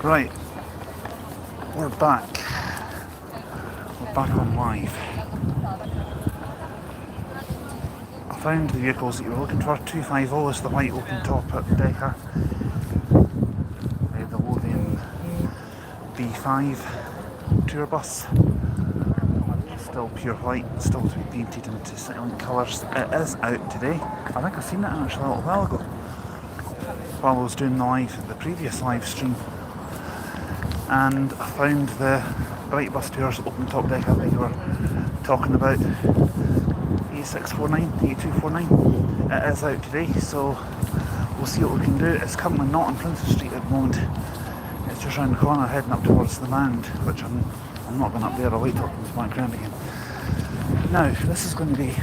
Right, we're back. We're back on live. I found the vehicles that you were looking for. 250 is the white open top decker. The Lothian B5 tour bus. Still pure white, still to be painted into Citylink colours. It is out today. I think I've seen it actually a little while ago, while I was doing the previous live stream. And I found the Bright Bus Tours open top decker that you were talking about. A649, A249. It is out today, so we'll see what we can do. It's currently not on Princess Street at the moment. It's just round the corner heading up towards the Mand, which I'm not going up there. I'll wait till it comes back round again. Now, this is going to be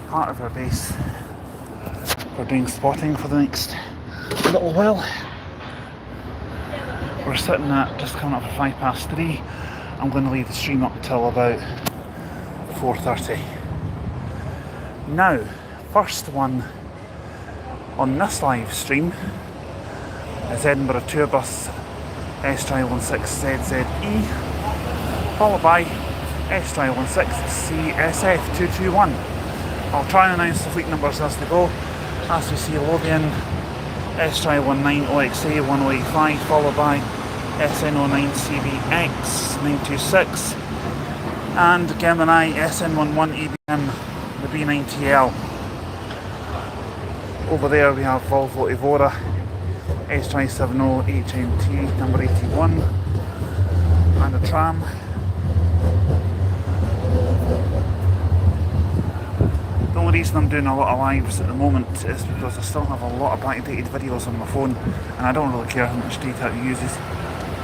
part of our base for doing spotting for the next little while. We're sitting at just coming up for 3:05. I'm going to leave the stream up till about 4:30. Now, first one on this live stream is Edinburgh tour bus S16ZZE, followed by S16CSF221. I'll try and announce the fleet numbers as they go. As we see, Lothian S19OXA1085, followed by SN09CBX926, and Gemini SN11EBM, the B90L. Over there we have Volvo Evora S2070HMT number 81, and a tram. The only reason I'm doing a lot of lives at the moment is because I still have a lot of backdated videos on my phone, and I don't really care how much data it uses.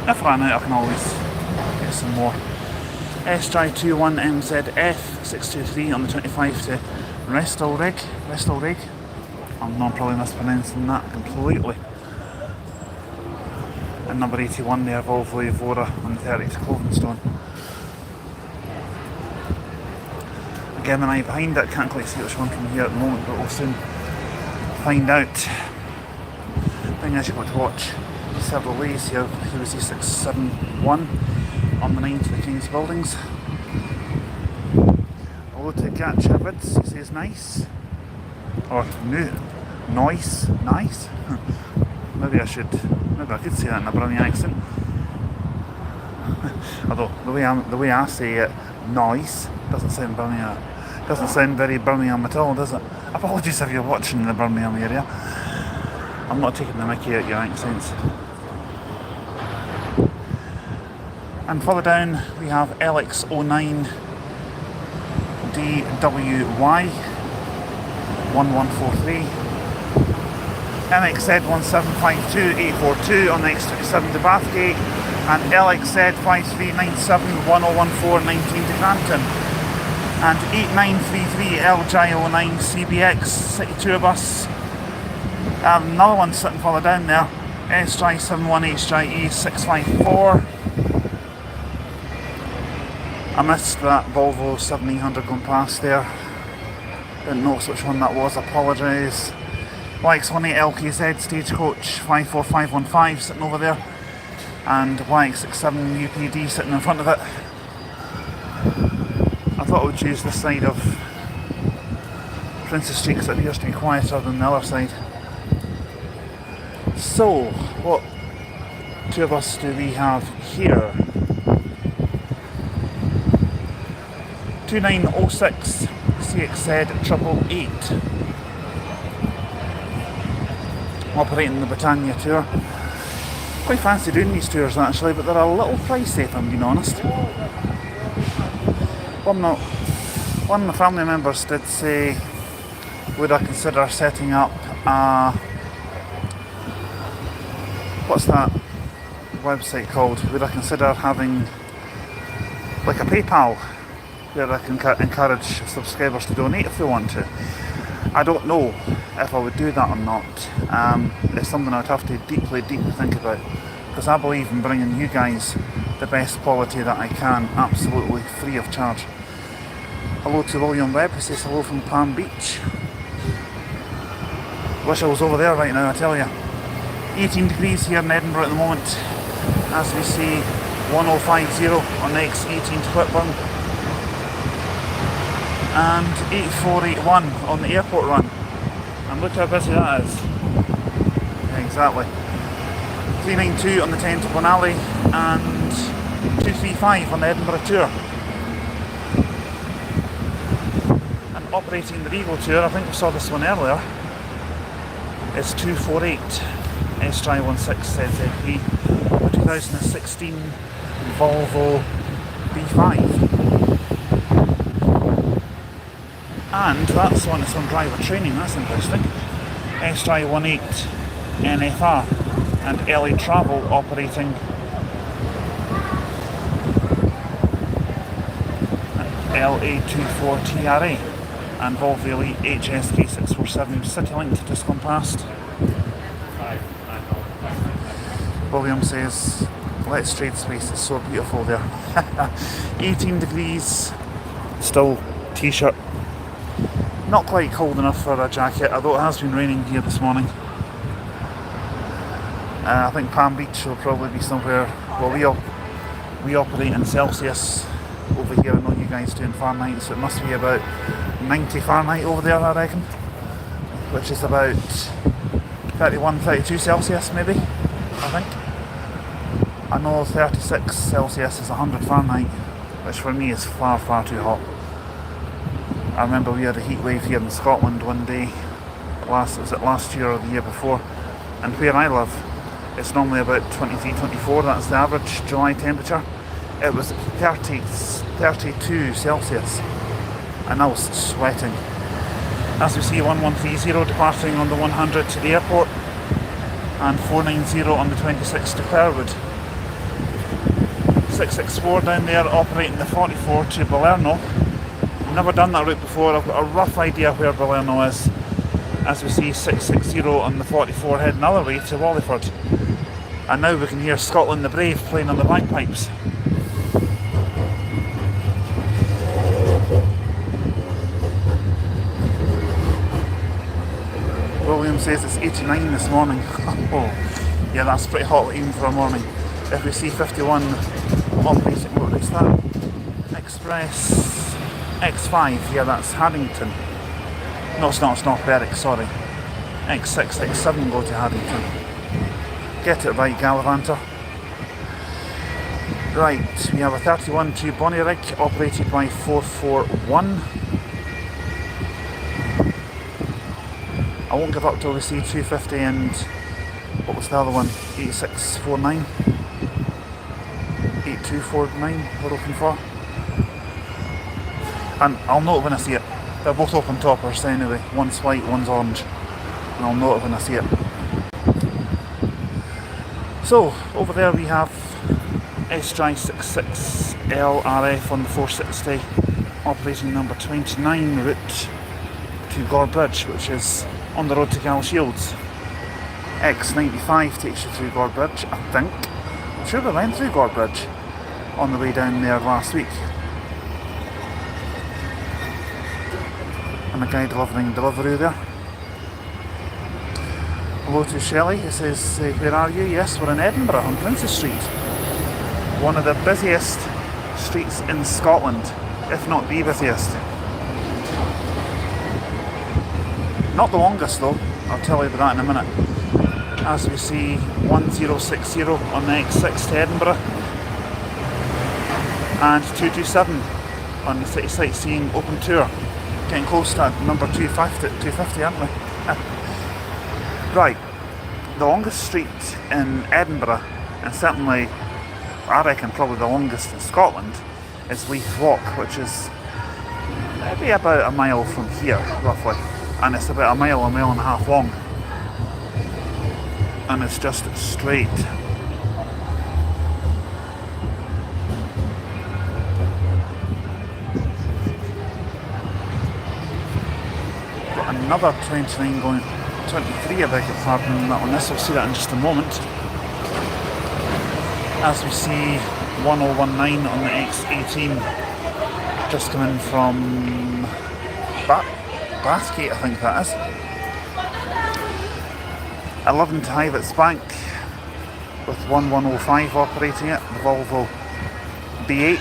If I run out, I can always get some more. SJ21MZF623 on the 25 to Restalrig. I'm not probably mispronouncing that completely. And number 81 there, Volvo Evora on the 30 to Clovenstone. A Gemini behind it, can't quite see which one from here at the moment, but we'll soon find out. Thing is, you've got to watch several ways here. Here was E671 on the 9 to the King's Buildings. Hello to Gatcha Vids, he says nice. Or new. Nice. Maybe I could say that in a Birmingham accent. Although the way I say it, nice, doesn't sound Birmingham. Doesn't sound very Birmingham at all, does it? Apologies if you're watching in the Birmingham area. I'm not taking the mickey out your accents. And further down we have LX09 DWY 1143, MXZ1752842 on the X27 to Bathgate, and LXZ53971014 to Crampton, and 8933 LJ09 CBX City Tour Bus. Another one sitting further down there, SJ71HJE654. I missed that Volvo 7900 going past there. Didn't notice which one that was, apologise. YX18 LKZ Stagecoach 54515 sitting over there, and YX67 UPD sitting in front of it. I thought I would choose this side of Princess Street because it appears to be quieter than the other side. So, what tour bus do we have here? 2906 CXZ 888, operating the Britannia tour. Quite fancy doing these tours actually, but they're a little pricey if I'm being honest. One of my family members did say, would I consider setting up a, what's that website called? Would I consider having like a PayPal where I can encourage subscribers to donate if they want to. I don't know if I would do that or not. It's something I'd have to deeply think about, because I believe in bringing you guys the best quality that I can, absolutely free of charge. Hello to William Webb, who says hello from Palm Beach. Wish I was over there right now, I tell you. 18 degrees here in Edinburgh at the moment, as we see 1050 on the X18 to Whitburn and 8481 on the airport run. And look how busy that is. Yeah, exactly. 392 on the 10 to Bonally and 235 on the Edinburgh tour. And operating the Regal tour, I think we saw this one earlier, is 248 S-Drive 16 ZZP 2016 Volvo B5. And that's one that's on driver training, that's interesting. S-Drive 18 NFR and LA Travel operating LA24 TRA and Volvo Elite HSK647 Citylink just gone past. William says, let's trade space, it's so beautiful there. 18 degrees, still t-shirt. Not quite cold enough for a jacket, although it has been raining here this morning. I think Palm Beach will probably be somewhere, well we operate in Celsius over here, I know you guys do in Fahrenheit, so it must be about 90 Fahrenheit over there I reckon, which is about 31, 32 Celsius maybe, I think. I know 36 Celsius is 100 Fahrenheit, which for me is far too hot. I remember we had a heat wave here in Scotland one day, was it last year or the year before, and where I live it's normally about 23, 24, that's the average July temperature. It was 32 Celsius and I was sweating. As we see 1130 departing on the 100 to the airport and 490 on the 26 to Clarewood. 664 down there operating the 44 to Balerno. Never done that route before, I've got a rough idea where Balerno is. As we see 660 on the 44 heading another way to Wallyford. And now we can hear Scotland the Brave playing on the bagpipes. William says it's 89 this morning. Oh, yeah, that's pretty hot even for a morning. If we see 51 operating, what is that? Express X5, yeah, that's Haddington. No, it's not Berwick, sorry. X6, X7 go to Haddington. Get it right, Gallivanter. Right, we have a 31 to Bonnyrigg, operated by 441. I won't give up till we see 250 and what was the other one? 8649. 8249 we're looking for. And I'll know it when I see it. They're both open toppers anyway. One's white, one's orange. And I'll know it when I see it. So, over there we have S-Drive 66 LRF on the 460, operating number 29 route to Gore Bridge, which is on the road to Gal Shields. X95 takes you through Gore Bridge, I think. I'm sure we went through Gore Bridge on the way down there last week. And a guy delivering delivery there. Hello to Shelley, he says, where are you? Yes, we're in Edinburgh on Princess Street. One of the busiest streets in Scotland, if not the busiest. Not the longest though, I'll tell you about that in a minute. As we see 1060 on the X6 to Edinburgh and 227 on the City Sightseeing Open Tour. Getting close to number 250, aren't we? Right, the longest street in Edinburgh, and certainly I reckon probably the longest in Scotland, is Leith Walk, which is maybe about a mile from here, roughly. And it's about a mile and a half long. And it's just straight. Got another 29 going, 23 I beg your pardon on this, we'll see that in just a moment. As we see 1019 on the X18 just coming from Bathgate, I think that is. 11 to Hivet's Bank with 1105 operating it, the Volvo B8.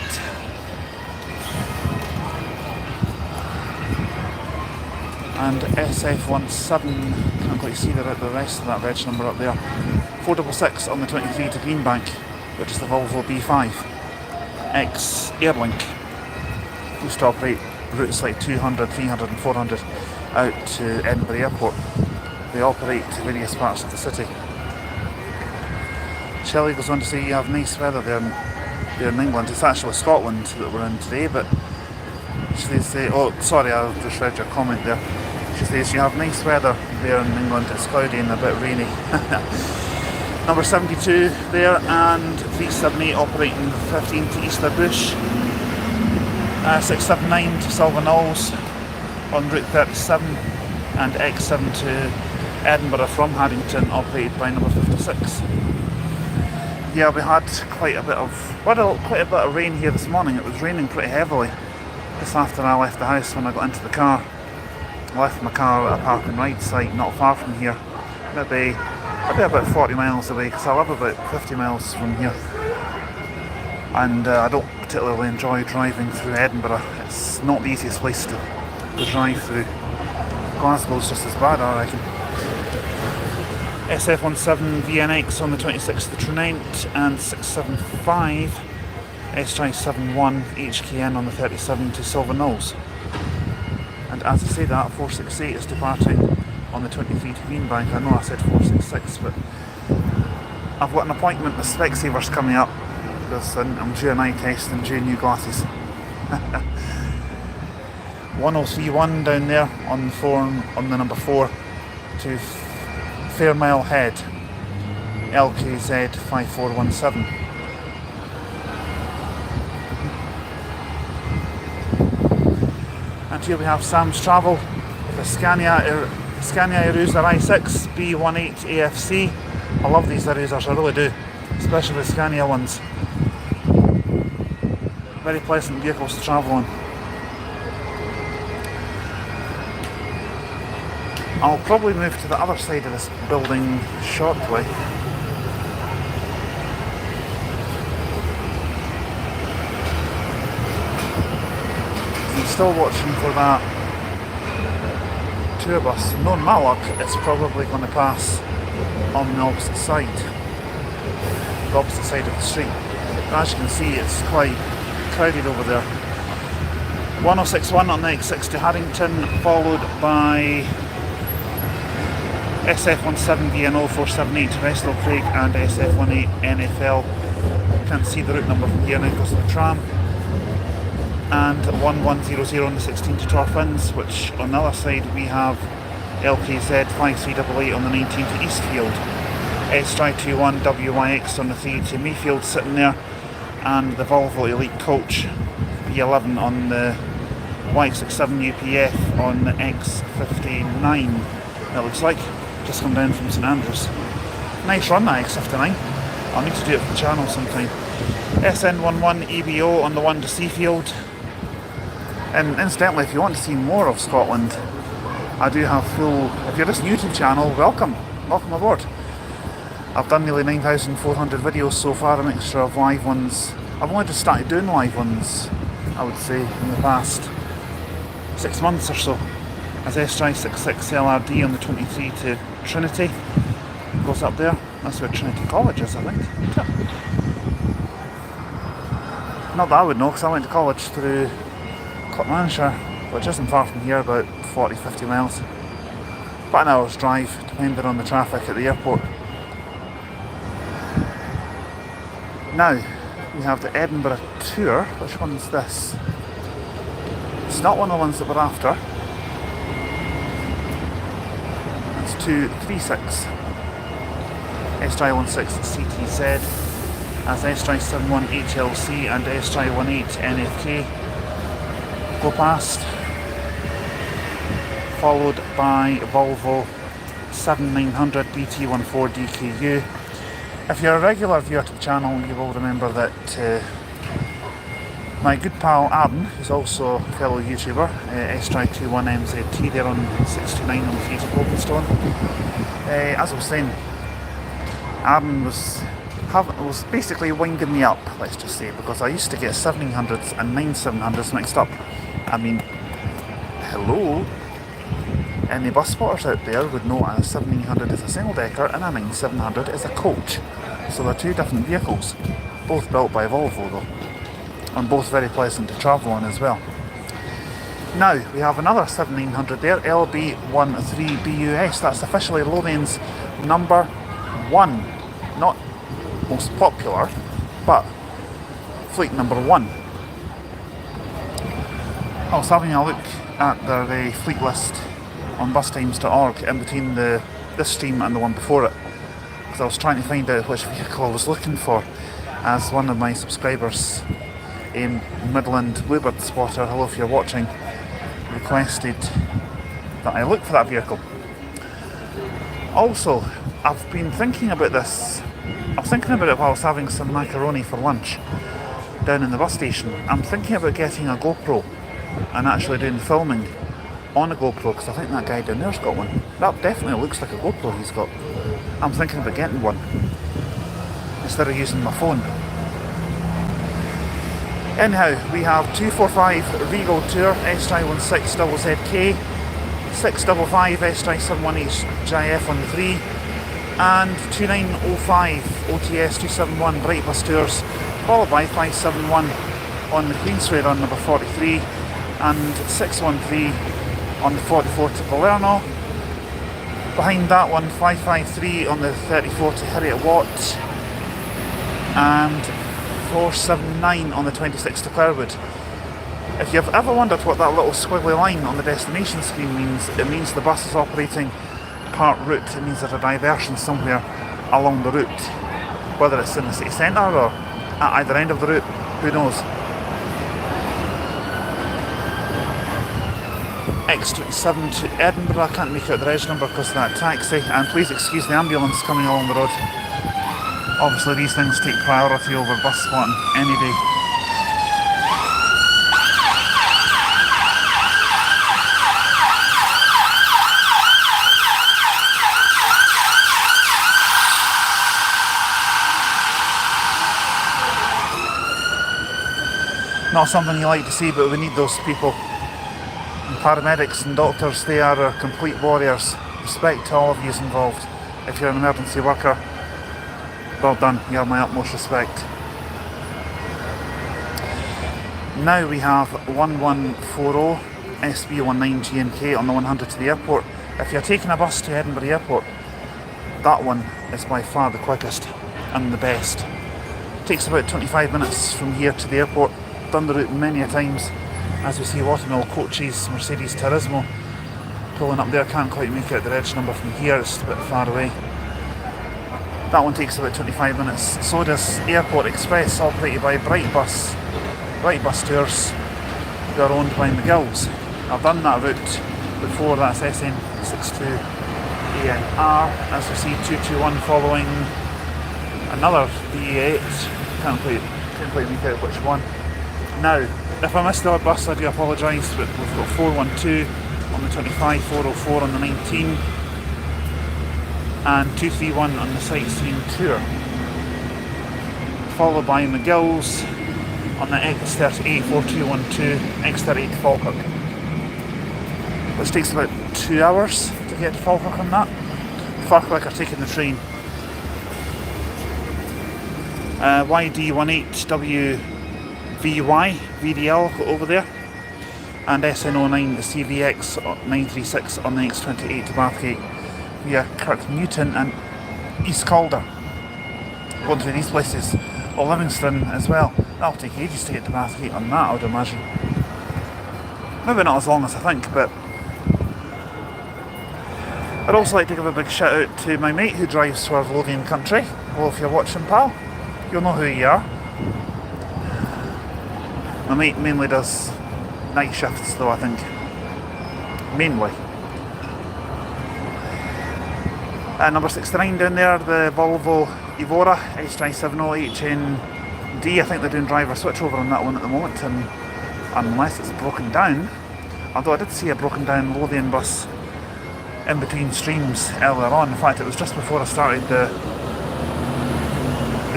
And SF17, can't quite see the rest of that reg number up there. 466 on the 23 to Greenbank, which is the Volvo B5 X Airlink. Used to operate routes like 200, 300 and 400 out to Edinburgh Airport. They operate to various parts of the city. Shelley goes on to say you have nice weather there in England. It's actually Scotland that we're in today, but she says, oh sorry, I just read your comment there. She says you have nice weather there in England. It's cloudy and a bit rainy. Number 72 there, and 378 operating 15 to Easter Bush. 679 to Silver Knolls on Route 37, and X7 to Edinburgh from Haddington operated by number 56. Yeah, we had quite a bit of rain here this morning. It was raining pretty heavily just after I left the house. When I got into the car, I left my car at a park and ride site not far from here, maybe about 40 miles away, because I live about 50 miles from here, and I don't particularly enjoy driving through Edinburgh. It's not the easiest place to drive through. Glasgow's just as bad, I reckon. SF17 VNX on the 26th to Trunent, and 675 SJ71 HKN on the 37 to Silver Knolls. And as I say that, 468 is departing on the 23 to Greenbank. I know I said 466, but I've got an appointment with Specsavers coming up because I'm due an eye test and due new glasses. 1031 down there on the number 4 to Fairmile Head, LKZ 5417. And here we have Sam's Travel with a Scania Arusa i6 B18 AFC. I love these Arusas, I really do, especially the Scania ones. Very pleasant vehicles to travel on. I'll probably move to the other side of this building shortly. I'm still watching for that tour bus. Knowing my luck, it's probably going to pass on the opposite side of the street. But as you can see, it's quite crowded over there. 1061 on the X6 to Haddington, followed by SF17 VNO 478 to Westall Craig, and SF18 NFL. Can't see the route number from here now because of the tram. And 1100 on the 16 to Torfins, which on the other side we have LKZ 5388 on the 19 to Eastfield, SJ21 WYX on the 3 to Mayfield sitting there, and the Volvo Elite Coach B11 on the Y67 UPF on the X59. It looks like just come down from St Andrews. Nice run, that X59. I'll need to do it for the channel sometime. SN11 EBO on the 1 to Seafield. And incidentally, if you want to see more of Scotland, I do have if you're just new to the channel, welcome aboard. I've done nearly 9,400 videos so far, a mixture of live ones. I've only just started doing live ones, I would say, in the past 6 months or so. As SJ66 LRD on the 23 to Trinity goes up there. That's where Trinity College is, I think. Not that I would know, because I went to college through Clackmannshire, which isn't far from here, about 40-50 miles. About an hour's drive, depending on the traffic at the airport. Now, we have the Edinburgh tour. Which one's this? It's not one of the ones that we're after. It's 236. SJ16 CTZ as SJ71 HLC and SJ18 NFK go past, followed by Volvo 7900 BT14 DKU. If you're a regular viewer to the channel, you will remember that My good pal Adam, who's also a fellow YouTuber, S-Try21MZT, there on 629 on the Feet of Folkestone. As I was saying, Adam was basically winding me up, let's just say, because I used to get 1700s and 9700s mixed up. I mean, hello? Any bus spotters out there would know a 1700 is a single decker and a 9700 is a coach. So they're two different vehicles, both built by Volvo though, and both very pleasant to travel on as well. Now, we have another 1700 there, LB13BUS, that's officially Lothian's number 1. Not most popular, but fleet number 1. I was having a look at their fleet list on bustimes.org in between this stream and the one before it, because I was trying to find out which vehicle I was looking for, as one of my subscribers, Midland Bluebird Spotter, hello if you're watching, requested that I look for that vehicle. Also, I've been thinking about this. I was thinking about it while I was having some macaroni for lunch down in the bus station. I'm thinking about getting a GoPro and actually doing the filming on a GoPro, because I think that guy down there's got one. That definitely looks like a GoPro he's got. I'm thinking about getting one instead of using my phone. Anyhow, we have 245 Regal Tour S-Try16ZK, 655 S-Try71HJF on the 3, and 2905 OTS 271 Bright Bus Tours, followed by 571 on the Queensway run number 43, and 613 on the 44 to Balerno. Behind that one, 553 on the 34 to Harriet Watt, and 479 on the 26 to Clarewood. If you've ever wondered what that little squiggly line on the destination screen means, it means the bus is operating part route. It means there's a diversion somewhere along the route, whether it's in the city centre or at either end of the route, who knows. X27 to Edinburgh, I can't make out the reg number because of that taxi, and please excuse the ambulance coming along the road. Obviously these things take priority over bus spotting any day. Not something you like to see, but we need those people. And paramedics and doctors, they are complete warriors. Respect to all of you involved. If you're an emergency worker, well done, you have my utmost respect. Now we have 1140 SB19GNK on the 100 to the airport. If you're taking a bus to Edinburgh Airport, that one is by far the quickest and the best. It takes about 25 minutes from here to the airport. Done the route many a times. As we see Watermill coaches, Mercedes Turismo pulling up there. Can't quite make out the reg number from here, it's a bit far away. That one takes about 25 minutes. So does Airport Express, operated by Bright Bus Tours, who are owned by McGill's. I've done that route before, that's SN62ANR. As we see 221 following another DE8. Can't quite make out which one. Now, if I missed the odd bus, I do apologise, but we've got 412 on the 25, 404 on the 19, and 231 on the sightseeing tour, followed by McGill's on the X38 4212, X38 Falkirk, which takes about 2 hours to get to Falkirk on that. Falkirk are taking the train. YD18WVY VDL over there, and SN09 the CVX 936 on the X28 to Bathgate via Kirk Newton and East Calder. Going through these places, or Livingston as well. That'll take ages to get to Bathgate on that, I would imagine. Maybe not as long as I think, but I'd also like to give a big shout out to my mate who drives for Lothian Country. Well, if you're watching, pal, you'll know who you are. My mate mainly does night shifts though, I think. Mainly. Number 69 down there, the Volvo Evora S-Try70HN D, I think they're doing driver switchover on that one at the moment, and unless it's broken down, although I did see a broken down Lothian bus in between streams earlier on. In fact, it was just before I started the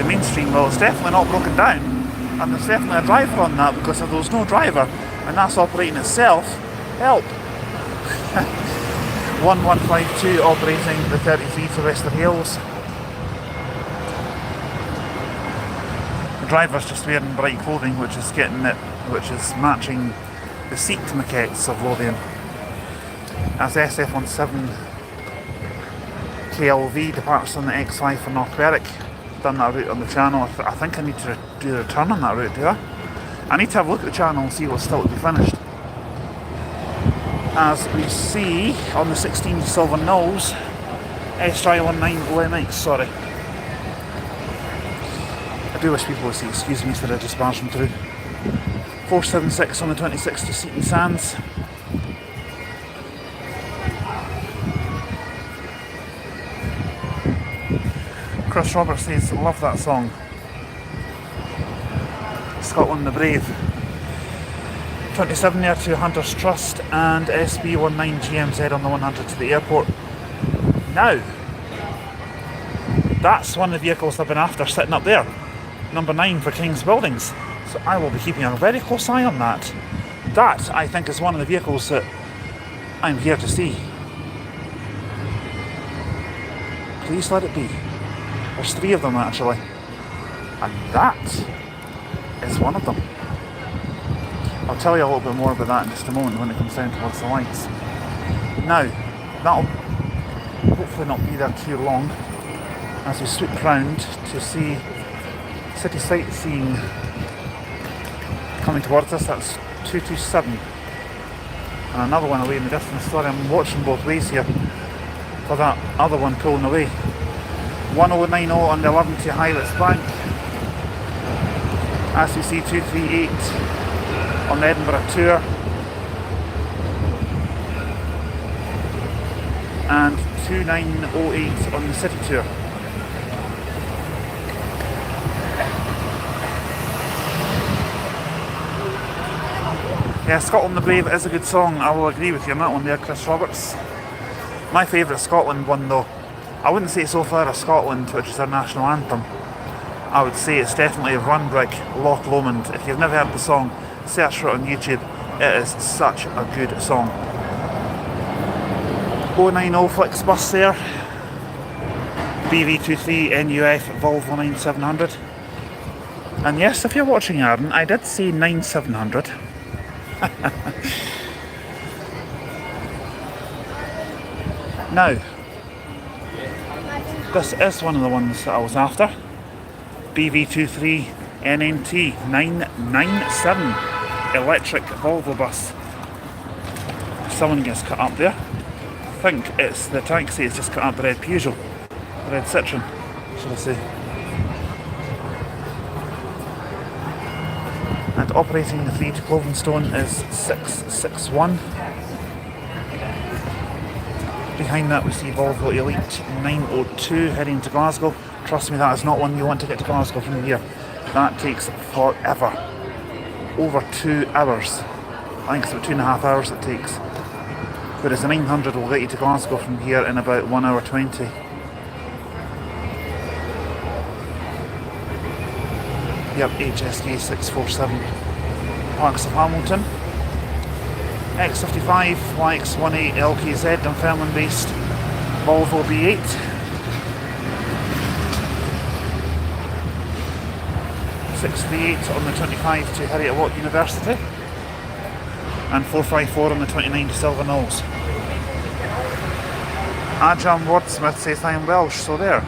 main stream. Well, it's definitely not broken down, and there's definitely a driver on that, because if there was no driver and that's operating itself, help. 1152 operating the 33 for Wester Hales. The driver's just wearing bright clothing, which is matching the seat maquettes of Lothian. As SF17 KLV departs on the X5 for North Berwick. Done that route on the channel. I think I need to do a return on that route, do I? I need to have a look at the channel and see what's still to be finished. As we see on the 16 Silver Knolls, SI19 LMX, sorry. I do wish people would say excuse me for I just barged them through. 476 on the 26 to Seaton Sands. Chris Roberts says, love that song. Scotland the Brave. 27 there to Hunter's Trust and SB19 GMZ on the 100 to the airport. Now, that's one of the vehicles I've been after sitting up there. Number 9 for King's Buildings. So I will be keeping a very close eye on that. That, I think, is one of the vehicles that I'm here to see. Please let it be. There's 3 of them actually. And that is one of them. I'll tell you a little bit more about that in just a moment when it comes down towards the lights. Now, that'll hopefully not be there too long as we swoop round to see city sightseeing coming towards us. That's 227. And another one away in the distance. Sorry, I'm watching both ways here for that other one pulling away. 1090 on the 11 to Highlands Bank. As we see 238 on the Edinburgh Tour. And 2908 on the City Tour. Yeah, Scotland the Brave is a good song. I will agree with you on that one there, Chris Roberts. My favourite Scotland one though, I wouldn't say So Far as Scotland, which is our national anthem. I would say it's definitely Runbrick, Loch Lomond. If you've never heard the song, search for it on YouTube. It is such a good song. 090 Flixbus there. BV23 NUF Volvo 9700. And yes, if you're watching Aaron, I did say 9700. Now, this is one of the ones that I was after. BV23 NNT 997 electric Volvo bus. Someone gets cut up there. I think it's the taxi, it's just cut up the red Peugeot. The red Citroen, should I say. And operating the 3 to Clovenstone is 661. Behind that we see Volvo Elite 902 heading to Glasgow. Trust me, that is not one you want to get to Glasgow from here. That takes forever. Over 2 hours. I think it's about 2.5 hours it takes. Whereas the 900 will get you to Glasgow from here in about 1 hour 20. Yep, HSK 647. Parks of Hamilton. X55, YX18 LKZ, Dunfermline based Volvo B8. .638 on the 25 to Harriet Watt University. And 454 on the 29 to Silver Knolls. Ajam Wordsmith says I am Welsh, so there.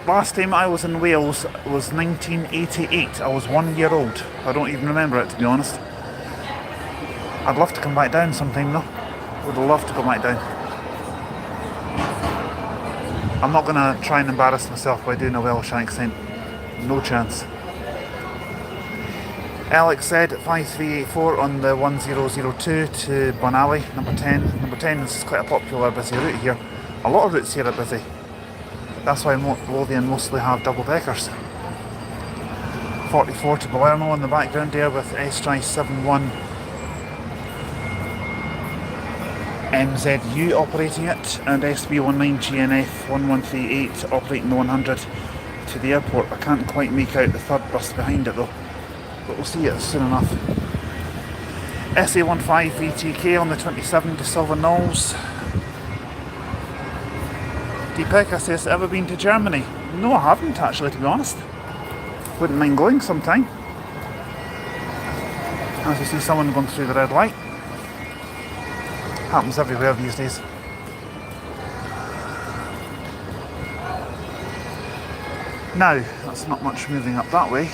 Last time I was in Wales was 1988. I was 1 year old. I don't even remember it, to be honest. I'd love to come back down sometime though. Would love to go back down. I'm not going to try and embarrass myself by doing a Welsh accent. No chance. Alex said 5384 on the 1002 to Bonally, number 10. Number 10 is quite a popular busy route here. A lot of routes here are busy. That's why Lothian mostly have double deckers. 44 to Balerno in the background there with S-Drive 71 MZU operating it, and SB19GNF 1138 operating the 100 to the airport. I can't quite make out the third bus behind it though, but we'll see it soon enough. SA15 VTK on the 27 to Silver Knolls. Deepeka says, ever been to Germany? No, I haven't actually, to be honest. Wouldn't mind going sometime. As you see someone going through the red light. Happens everywhere these days. Now, that's not much moving up that way.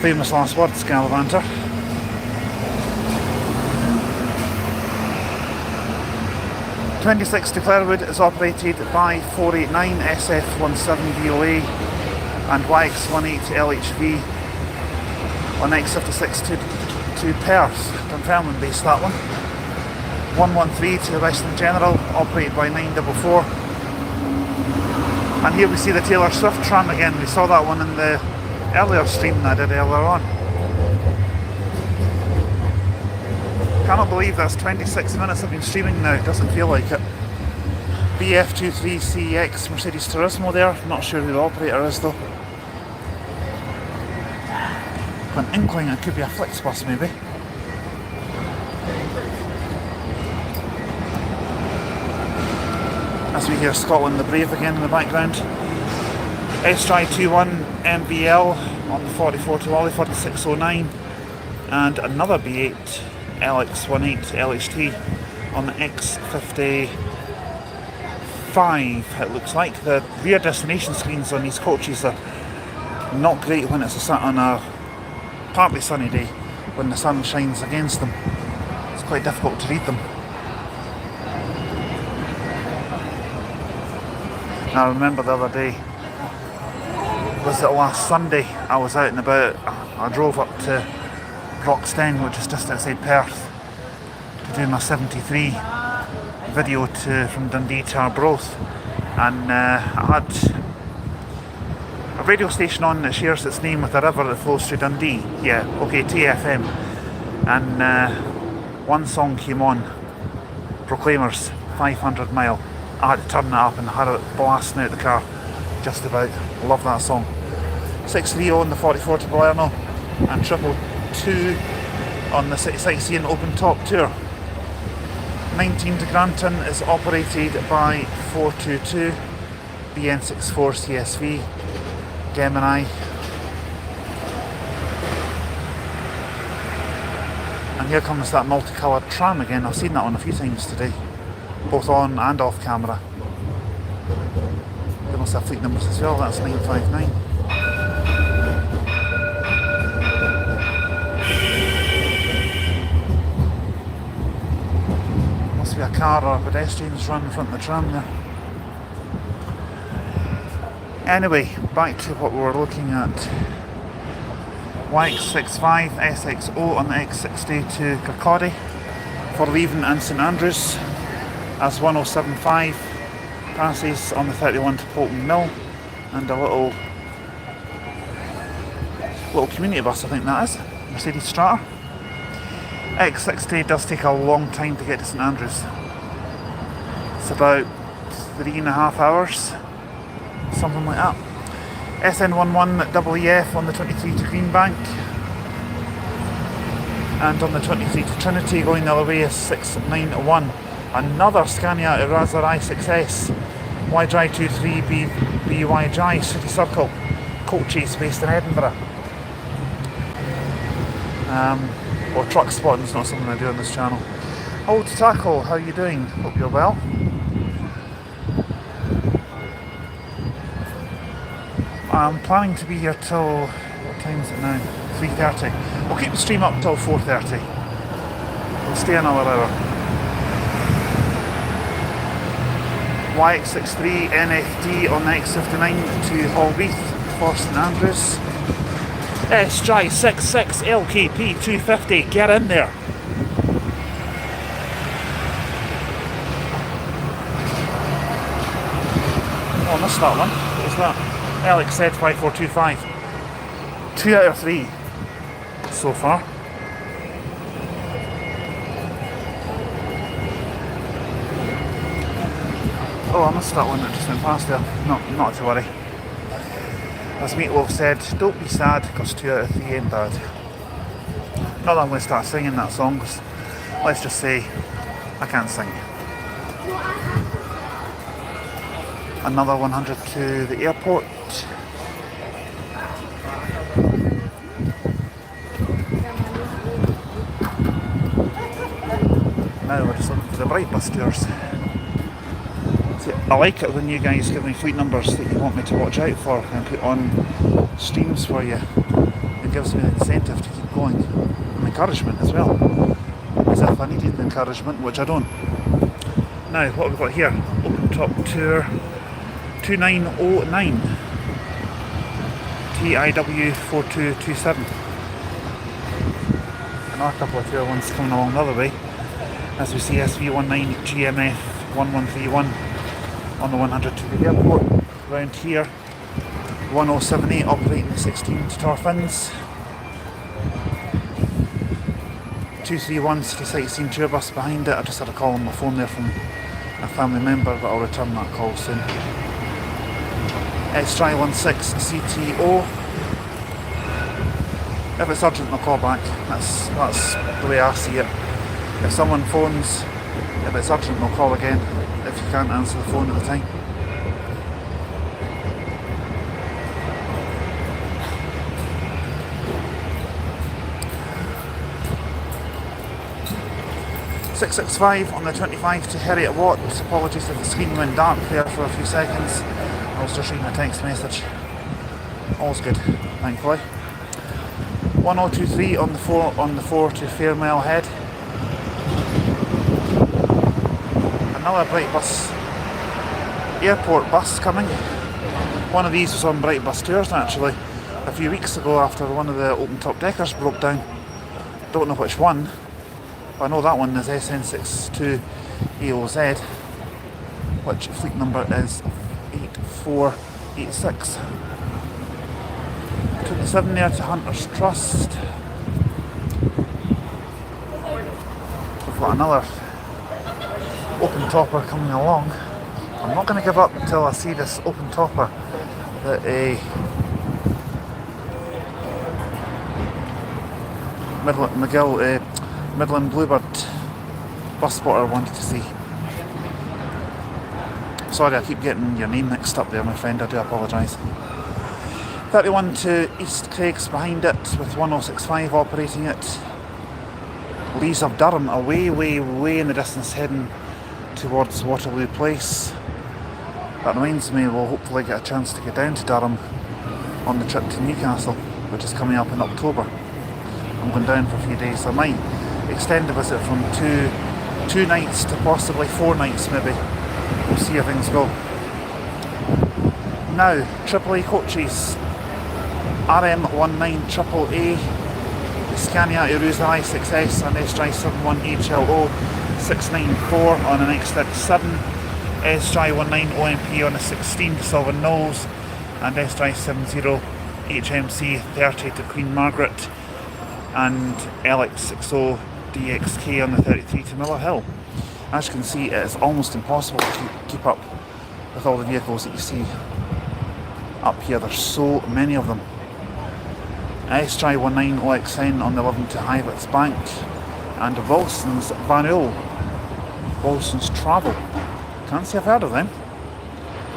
Famous last words, Gallivanter. '26 to Clarewood is operated by 489 SF17 VOA and YX18 LHV on X56 to Perth, Dunfermline based that one. 113 to the Western General, operated by 944. And here we see the Taylor Swift tram again. We saw that one in the earlier stream that I did earlier on. Cannot believe that's 26 minutes I've been streaming now, it doesn't feel like it. BF23CX Mercedes Turismo there, not sure who the operator is though. Got an inkling it could be a Flixbus maybe. As we hear Scotland the Brave again in the background. S-Drive 21 MBL on the 44 to Lollyford 609 and another B8 LX18 LHT on the X55 it looks like. The rear destination screens on these coaches are not great when it's on a partly sunny day when the sun shines against them. It's quite difficult to read them. I remember the other day, was it last Sunday, I was out and about. I drove up to Roxden, which is just outside Perth, to do my 73 video from Dundee to Arbroath, and I had a radio station on that shares its name with a river that flows through Dundee. Yeah, okay, TFM. And one song came on, Proclaimers, 500 Mile. I had to turn that up and had it blasting out the car, just about. Love that song. 630 on the 44 to Balerno and 222 on the City Sightseeing Open Top Tour. 19 to Granton is operated by 422 BN64 CSV Gemini. And here comes that multicoloured tram again. I've seen that one a few times today, both on and off camera. They must have fleet numbers as well. That's 959. Must be a car or a pedestrian's run in front of the tram there. Anyway, back to what we were looking at. YX65 SXO on the X60 to Kirkcaldy for Leven and St Andrews, as 1075 passes on the 31 to Polton Mill, and a little community bus, I think that is, Mercedes Strata. X60 does take a long time to get to St Andrews. It's about 3.5 hours, something like that. SN11 EEF on the 23 to Greenbank, and on the 23 to Trinity going the other way is 691. Another Scania Eraser i6S Y-Drive 23 BYJ City Circle coaches based in Edinburgh. Or truck spotting is not something I do on this channel. Old Tackle, how are you doing? Hope you're well. I'm planning to be here till, what time is it now? 3:30. We'll keep the stream up till 4:30. We'll stay another hour. YX63 NFD on the X59 to Hallreath for St Andrews. S-Drive 66 LKP 250, get in there. I missed that one. What was that? Alex said 5425. 2 out of 3 so far. Oh, I missed that one that just went past there. Not to worry. As Meatloaf said, don't be sad because 2 out of 3 ain't bad. Not that I'm going to start singing that song, because let's just say I can't sing. Another 100 to the airport. Now we're just looking for the bright bus tours. See, I like it when you guys give me fleet numbers that you want me to watch out for and put on streams for you. It gives me an incentive to keep going. And encouragement as well. As if I needed encouragement, which I don't. Now, what have we got here? Open top tour 2909 TIW 4227. Another couple of tour ones coming along the other way. As we see SV19 GMF 1131 on the 100 to the airport. Round here 1078 operating the 16 to Torfins. 231 City Sightseeing tour bus behind it. I just had a call on my phone there from a family member, but I'll return that call soon. X-Try16 CTO. If it's urgent, I'll call back. That's the way I see it. If someone phones, if it's urgent, they'll call again. If you can't answer the phone at the time. .665 on the 25 to Harriet Watt. Apologies if the screen went dark there for a few seconds. I was just reading a text message. All's good, thankfully. 1023 on the 4 to Fairmile Head. Another bright bus, airport bus coming. One of these was on bright bus tours actually a few weeks ago after one of the open top deckers broke down. Don't know which one. I know that one is SN62 AOZ, which fleet number is 8486. 27 there to Hunter's Trust. We've got another open topper coming along. I'm not going to give up until I see this open topper that a Midland Bluebird bus spotter wanted to see. Sorry, I keep getting your name mixed up there, my friend. I do apologise. 31 to East Craigs behind it with 1065 operating it. Lees of Durham are way in the distance heading towards Waterloo Place. That reminds me, we'll hopefully get a chance to get down to Durham on the trip to Newcastle, which is coming up in October. I'm going down for a few days, so I might extend the visit from two nights to possibly 4 nights maybe. We'll see how things go. Now, AAA coaches, RM19 AAA, Scania Arusa I6S and S-Drive 71 HLO 694 on an X37, S-Drive19 OMP on a 16 to Sylvan Knowles, and S-Drive 70 HMC 30 to Queen Margaret, and LX60 DXK on the 33 to Miller Hill. As you can see, it is almost impossible to keep up with all the vehicles that you see up here. There's so many of them. S-Drive19 OXN on the 11 to Hivetts Bank, and Wilson's Van Ull, Wilson's Travel. Can't say I've heard of them.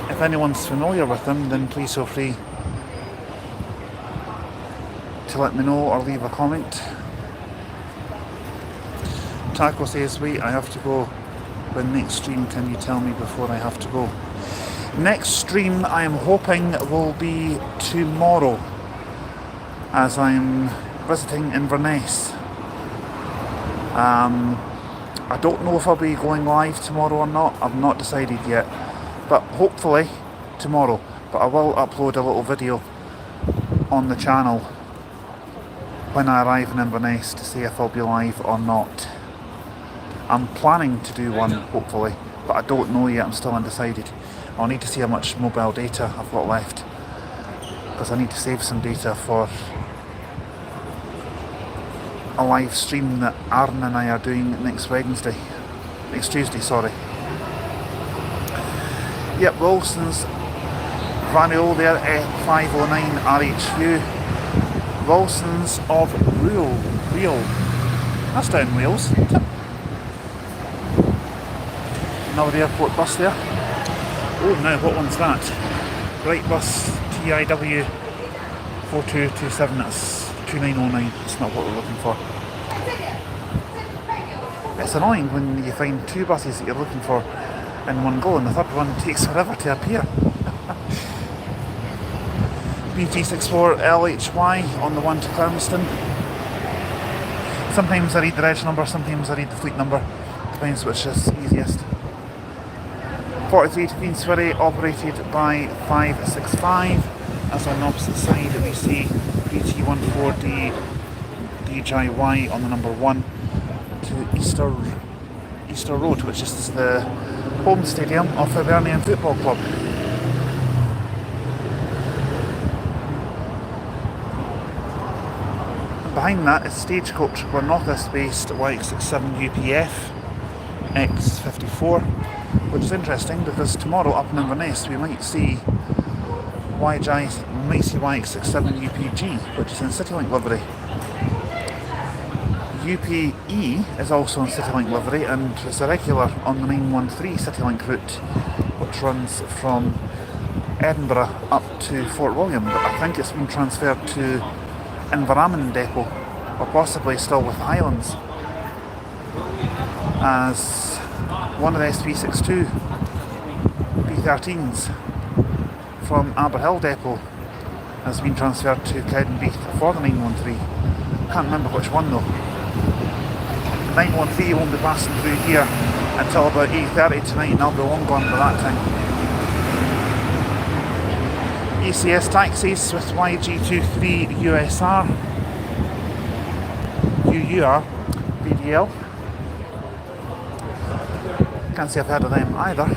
If anyone's familiar with them, then please feel free to let me know or leave a comment. Taco says, wait, I have to go. When next stream can you tell me before I have to go? Next stream I am hoping will be tomorrow, as I'm visiting Inverness. I don't know if I'll be going live tomorrow or not. I've not decided yet, but hopefully tomorrow. But I will upload a little video on the channel when I arrive in Inverness to see if I'll be live or not. I'm planning to do one, hopefully, but I don't know yet. I'm still undecided. I'll need to see how much mobile data I've got left, because I need to save some data for a live stream that Aaron and I are doing next Tuesday, sorry. Yep, Wilson's Vanio there, F509 RHU. Wilson's of Real. That's down Wales, isn't it? Another airport bus there. Oh, now what one's that? Right bus TIW 4227, that's 2909. That's not what we're looking for. It's annoying when you find two buses that you're looking for in one go and the third one takes forever to appear. BT64 LHY on the one to Clermiston. Sometimes I read the reg number, sometimes I read the fleet number. Depends which is easiest. 43 to Queensferry, operated by 565. As on the opposite side we see BT14D DJY on the number 1 to Easter Road, which is the home stadium of Hibernian Football Club. And behind that is Stagecoach Glenorchy based YX67 UPF X54, which is interesting because tomorrow up in Inverness we might see YX67 UPG, which is in CityLink livery. UPE is also in CityLink livery and is a regular on the 913 CityLink route, which runs from Edinburgh up to Fort William, but I think it's been transferred to Inverarmond Depot, or possibly still with Highlands, as one of the SP62 B13s from Aberhill Depot has been transferred to Cowdenbeath for the 913. Can't remember which one though. 913 won't be passing through here until about 8:30 tonight, and I'll be long gone by that time. ECS taxis with YG23 USR, UUR, VDL. Can't say I've heard of them either.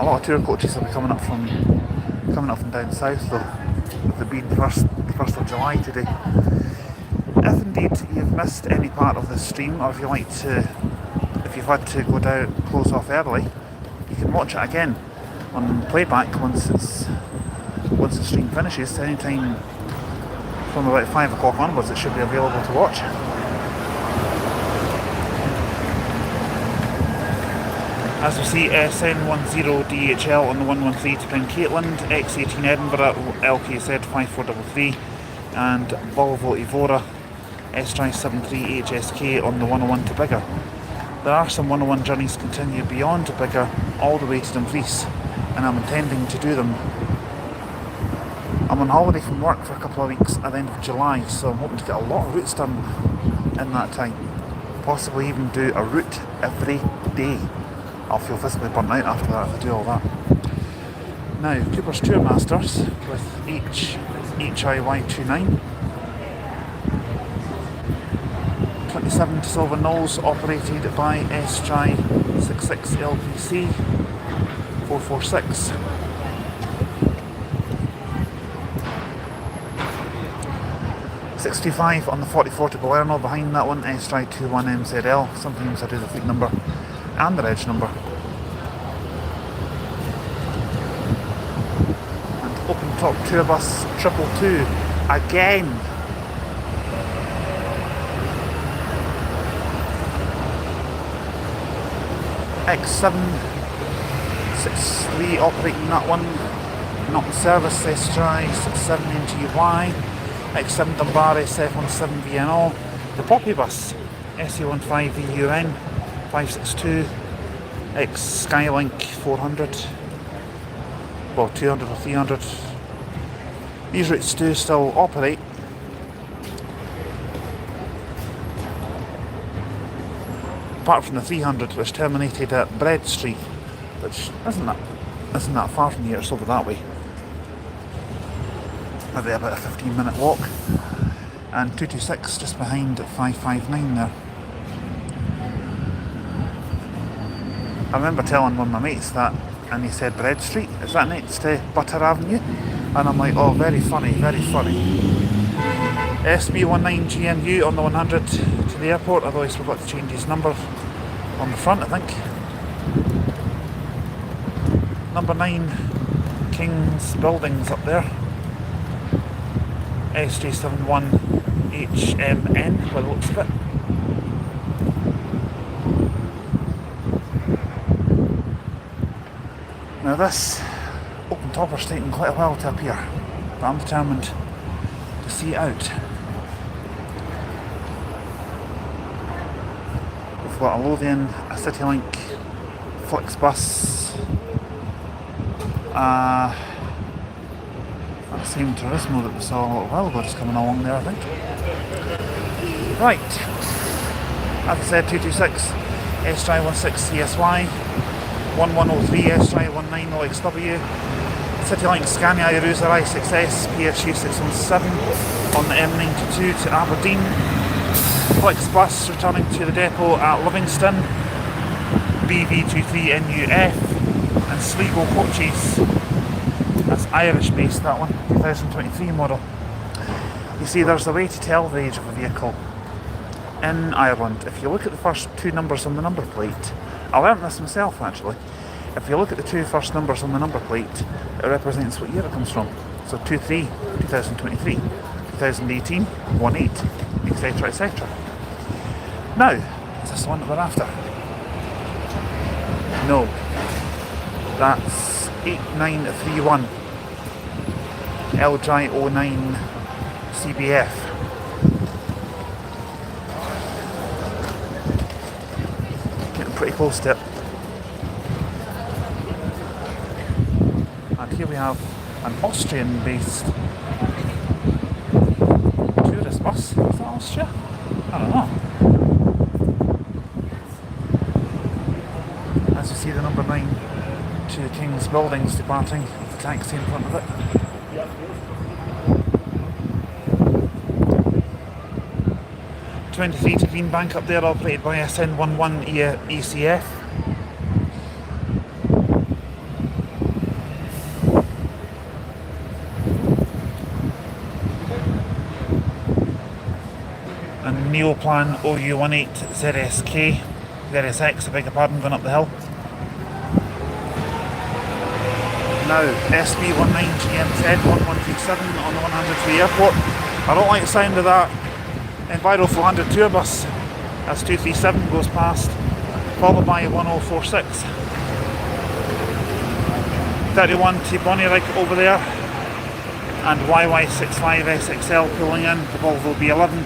A lot of tour coaches will be coming up from down south though, with it being first of July today. If indeed you've missed any part of this stream, or if you've had to go down, close off early, you can watch it again on playback once the stream finishes. Anytime from about 5 o'clock onwards it should be available to watch. As we see, SN10DHL on the 113 to Pencaitland, X18 Edinburgh, LKZ 5433, and Volvo Evora S-73 HSK on the 101 to Biggar. There are some 101 journeys continue beyond Biggar all the way to Dumfries, and I'm intending to do them. I'm on holiday from work for a couple of weeks at the end of July, so I'm hoping to get a lot of routes done in that time. Possibly even do a route every day. I'll feel physically burnt out after that if I do all that. Now, Cooper's Tourmasters with HIY29. 27 to Silver Knolls, operated by SJ66 LPC 446. '65 on the 44 to Balerno, behind that one SJ21MZL. Sometimes I do the fleet number and the reg number. And open top tour bus 222 again. X763 operating that one, not in service, SJ67 NGY, X7 Dunbar SF17 VNO, the Poppy bus, SE15 VUN 562, X Skylink 400, well 200 or 300. These routes do still operate. Apart from the 300, which terminated at Bread Street, which isn't that far from here. It's over that way. Maybe about a 15-minute walk. And 226 just behind at 559 there. I remember telling one of my mates that And he said, Bread Street, is that next to Butter Avenue? And I'm like, oh, very funny, very funny. SB19GNU on the 100 to the airport, although he's forgot to change his number on the front, I think. Number 9, King's Buildings up there. SJ71HMN, by the looks of it. Now this open topper's taking quite a while to appear, but I'm determined to see it out. We've got a Lothian, a CityLink, Flixbus, that same Turismo that we saw a little while ago just coming along there, I think. Right, as I said, 226 SJ16 CSY, 1103 SJ19 OXW, CityLink Scania Arusa I6S PSU 617 on the M92 to Aberdeen, Flixbus returning to the depot at Livingston, BV23NUF, and Sligo Coaches, that's Irish based, that one, 2023 model. You see, there's a way to tell the age of a vehicle in Ireland. If you look at the first two numbers on the number plate, I learnt this myself actually. If you look at the two first numbers on the number plate, it represents what year it comes from. So 23, 2023, 2018, 18, etc, etc. Now, is this the one that we're after? No. That's 8931 LJ09 CBF. Getting pretty close to it. And here we have an Austrian-based tourist bus. Is that Austria? I don't know. As you see, the number 9 to King's Buildings departing with the taxi in front of it. 23 to Greenbank up there, operated by SN11 ECF. And Neoplan OU18 ZSK, ZSX, I beg your pardon, going up the hill. Now, SB19GMZ 1137 on the 100 to the airport. I don't like the sound of that Enviro 400 tour bus as 237 goes past, followed by 1046. 31 to Bonnyrigg over there, and YY65SXL pulling in, the Volvo B11.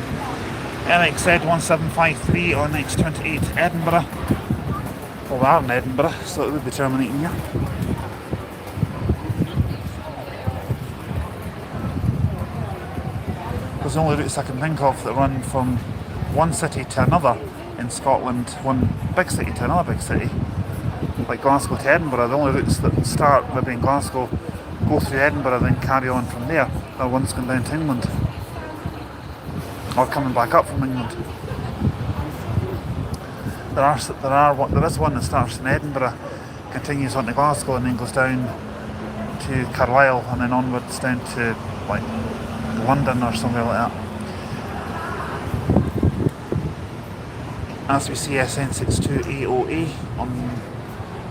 NXZ 1753 on X28 Edinburgh. Well, we are in Edinburgh, so it would be terminating here. There's the only routes I can think of that run from one city to another in Scotland, one big city to another big city, like Glasgow to Edinburgh. The only routes that start maybe in Glasgow, go through Edinburgh, then carry on from there, are ones going down to England, or coming back up from England. There is one that starts in Edinburgh, continues on to Glasgow, and then goes down to Carlisle, and then onwards down to like London or somewhere like that. As we see, SN62AOA on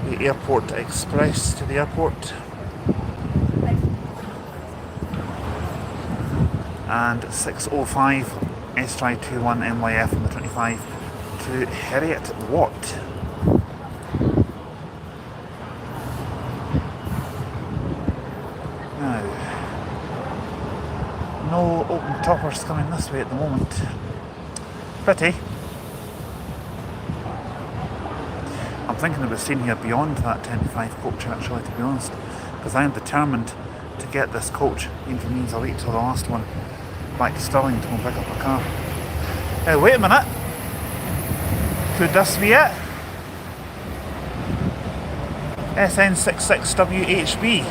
the Airport Express to the airport, and 605 SJ21 NYF on the 25 to Heriot Watt. Now, no open toppers coming this way at the moment. Pity. I'm thinking about staying here beyond that 10-5 coach actually, to be honest, because I am determined to get this coach, even if it means I'll wait till the last one, back to Stirling to go pick up a car. Wait a minute. Could this be it? SN66WHB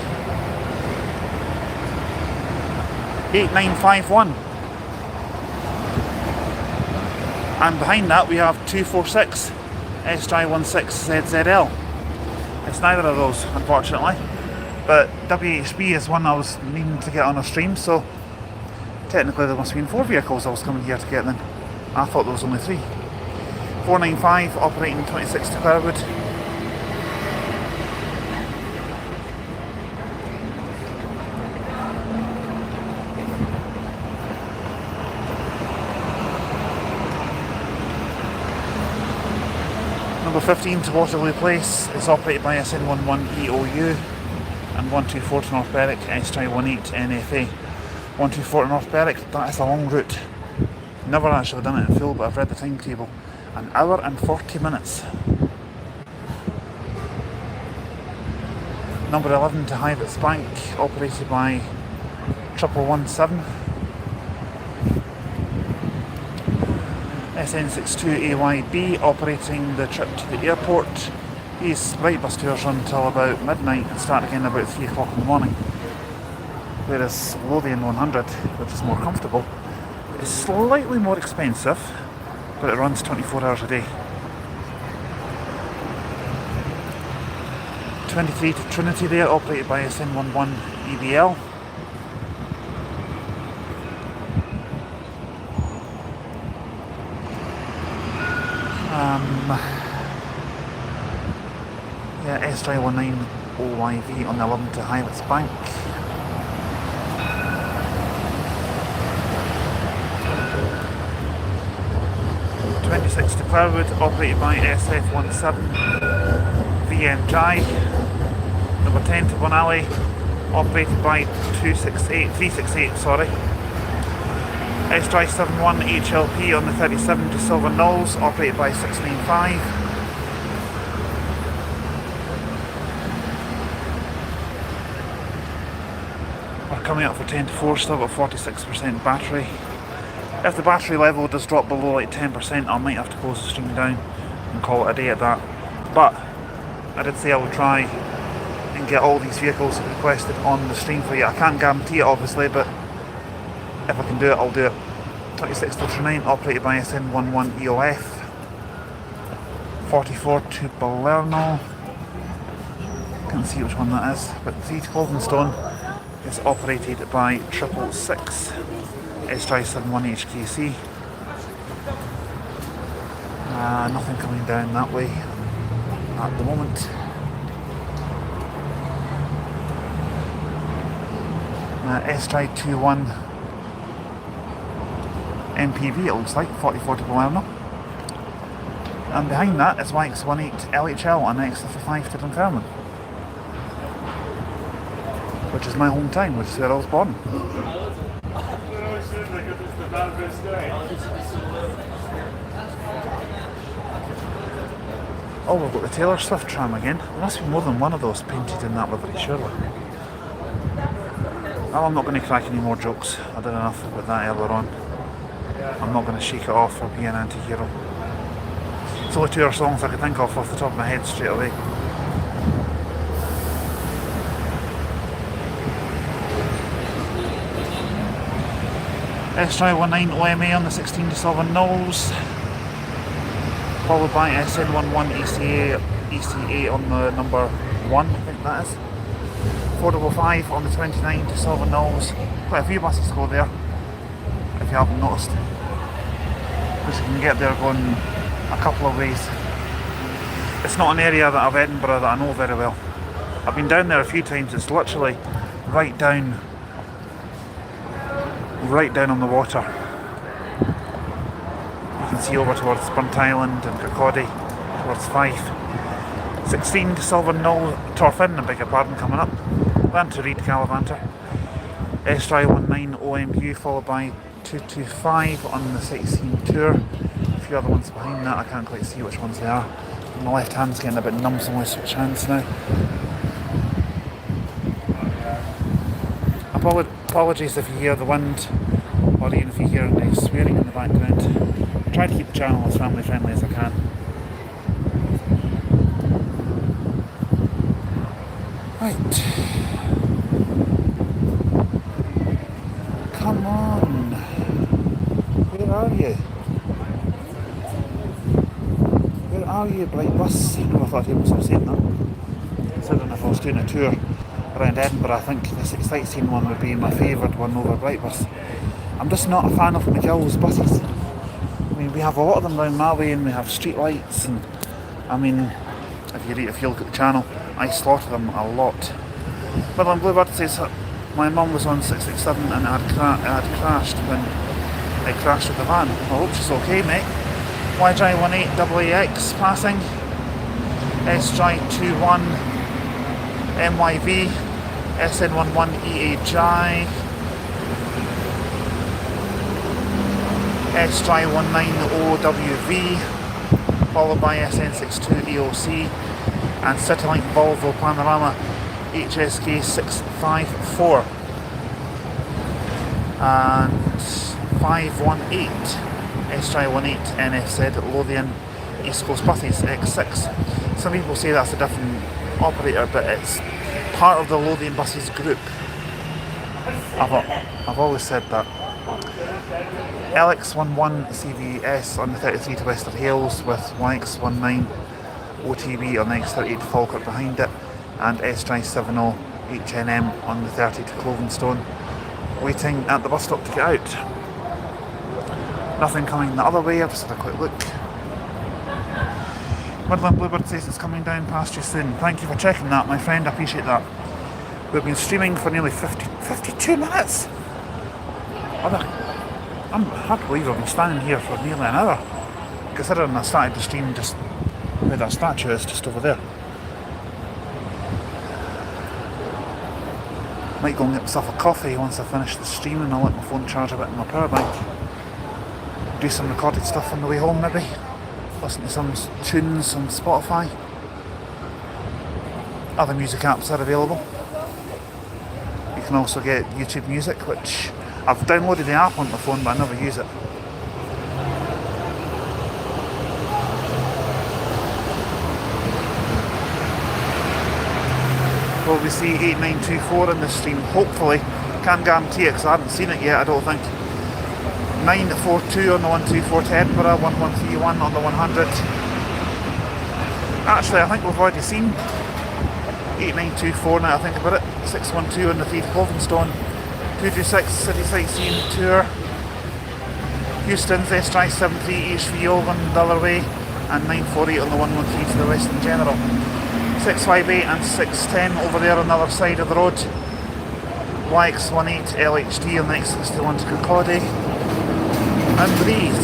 8951. And behind that we have 246 SJ16ZZL It's neither of those, unfortunately. But WHB is one I was needing to get on a stream, so technically there must have been 4 vehicles I was coming here to get then. I thought there was only 3. 495 operating 26 to Clarewood. Number 15 to Waterloo Place is operated by SN11EOU and 124 to North Berwick, SY18 NFA. 124 to North Berwick, that is a long route. Never actually done it in full, but I've read the timetable. An hour and 40 minutes. Number 11 to Hivetts Bank, operated by 1117. SN62AYB operating the trip to the airport. These light bus tours run until about midnight and start again about 3 o'clock in the morning. Whereas Lothian 100, which is more comfortable, is slightly more expensive, but it runs 24 hours a day. 23 to Trinity there, operated by SN11 EBL. Yeah, SY19 OYV on the 11 to Hivetts Bank. '26 to Clarewood, operated by SF17 VMJ. Number 10 to Bonally, operated by 368, sorry. SY71 HLP on the 37 to Silver Knolls, operated by 695. We're coming up for 10 to 4, still got 46% battery. If the battery level does drop below like 10%, I might have to close the stream down and call it a day at that. But I did say I would try and get all these vehicles requested on the stream for you. I can't guarantee it obviously, but if I can do it, I'll do it. 26 to Trinine, operated by SN11 EOF. 44 to Balerno. Can't see which one that is, but 3 to Clovenstone is operated by 666 SY71 HKC. Nothing coming down that way at the moment. SY21 MPV, it looks like, 44 to Balerno. And behind that is YX18 LHL and X55 to Dunfermline, which is my hometown, which is where I was born. Oh, we've got the Taylor Swift tram again. There must be more than one of those painted in that livery, surely. Well, I'm not going to crack any more jokes. I did enough with that earlier on. I'm not going to shake it off for being an anti-hero. It's only 2 songs I could think of off the top of my head straight away. SY19 OMA on the 16 to Silver Knolls, followed by SN11 ECA on the number 1, I think that is. 455 on the 29 to Silver Knolls. Quite a few buses go there, if you haven't noticed. Because you can get there going a couple of ways. It's not an area of Edinburgh that I know very well. I've been down there a few times. It's literally right down on the water. You can see over towards Burnt Island and Kirkcaldy, towards Fife. 16 to Silver Knoll, Torfin, I beg your pardon, coming up. Then to Reed Calavanter. SY19 OMU, followed by 225 on the sightseeing tour. A few other ones behind that, I can't quite see which ones they are. My left hand's getting a bit numb, so I'm going to switch hands now. Apologies if you hear the wind, or even if you hear any swearing in the background. I try to keep the channel as family friendly as I can. Right. Come on. Where are you? Where are you, bright bus? I never thought you must have seen that. I was doing a tour around Edinburgh, I think the sightseeing one would be my favourite one over Brightworth. I'm just not a fan of McGill's buses. I mean, we have a lot of them around my way, and we have street lights, and I mean, if you look at the channel, I slaughter them a lot. Midland Bluebird says that my mum was on 667 and it had crashed when it crashed with the van. I hope she's okay, mate. YJ18AAX passing. SJ21 MYV. SN11EAJ. SJ19OWV. Followed by SN62EOC. And Citylink Volvo Panorama HSK 654 and 518 SJ18 NFZ Lothian East Coast Buses X6. Some people say that's a different operator, but it's part of the Lothian Buses group. I've always said that. LX11 CVS on the 33 to Western Hales with YX19 OTB on the X38 to Falkirk behind it, and SJ70 HNM on the 30 to Clovenstone, waiting at the bus stop to get out. Nothing coming the other way, I've just had a quick look. Midland Bluebird says it's coming down past you soon. Thank you for checking that, my friend, I appreciate that. We've been streaming for nearly 52 minutes. I'm hard to believe I've been standing here for nearly an hour, considering I started the stream just where that statue is, just over there. Might go and get myself a coffee once I finish the stream, and I'll let my phone charge a bit in my power bank. Do some recorded stuff on the way home maybe. Listen to some tunes on Spotify. Other music apps are available. You can also get YouTube Music, which I've downloaded the app on my phone but I never use it. Will we see 8924 in this stream? Hopefully. Can't guarantee it because I haven't seen it yet, I don't think. 942 on the 124 to Edinburgh, 1131 on the 100. Actually, I think we've already seen 8924 now I think about it. 612 on the 3 to Clovenstone. 226 City Sightseeing Tour. Houston's SJ73 HVO on the other way. And 948 on the 113 to the Western General. 658 and 610 over there on the other side of the road. YX18 LHD on the X61 to Kirkcaldy. And breathe.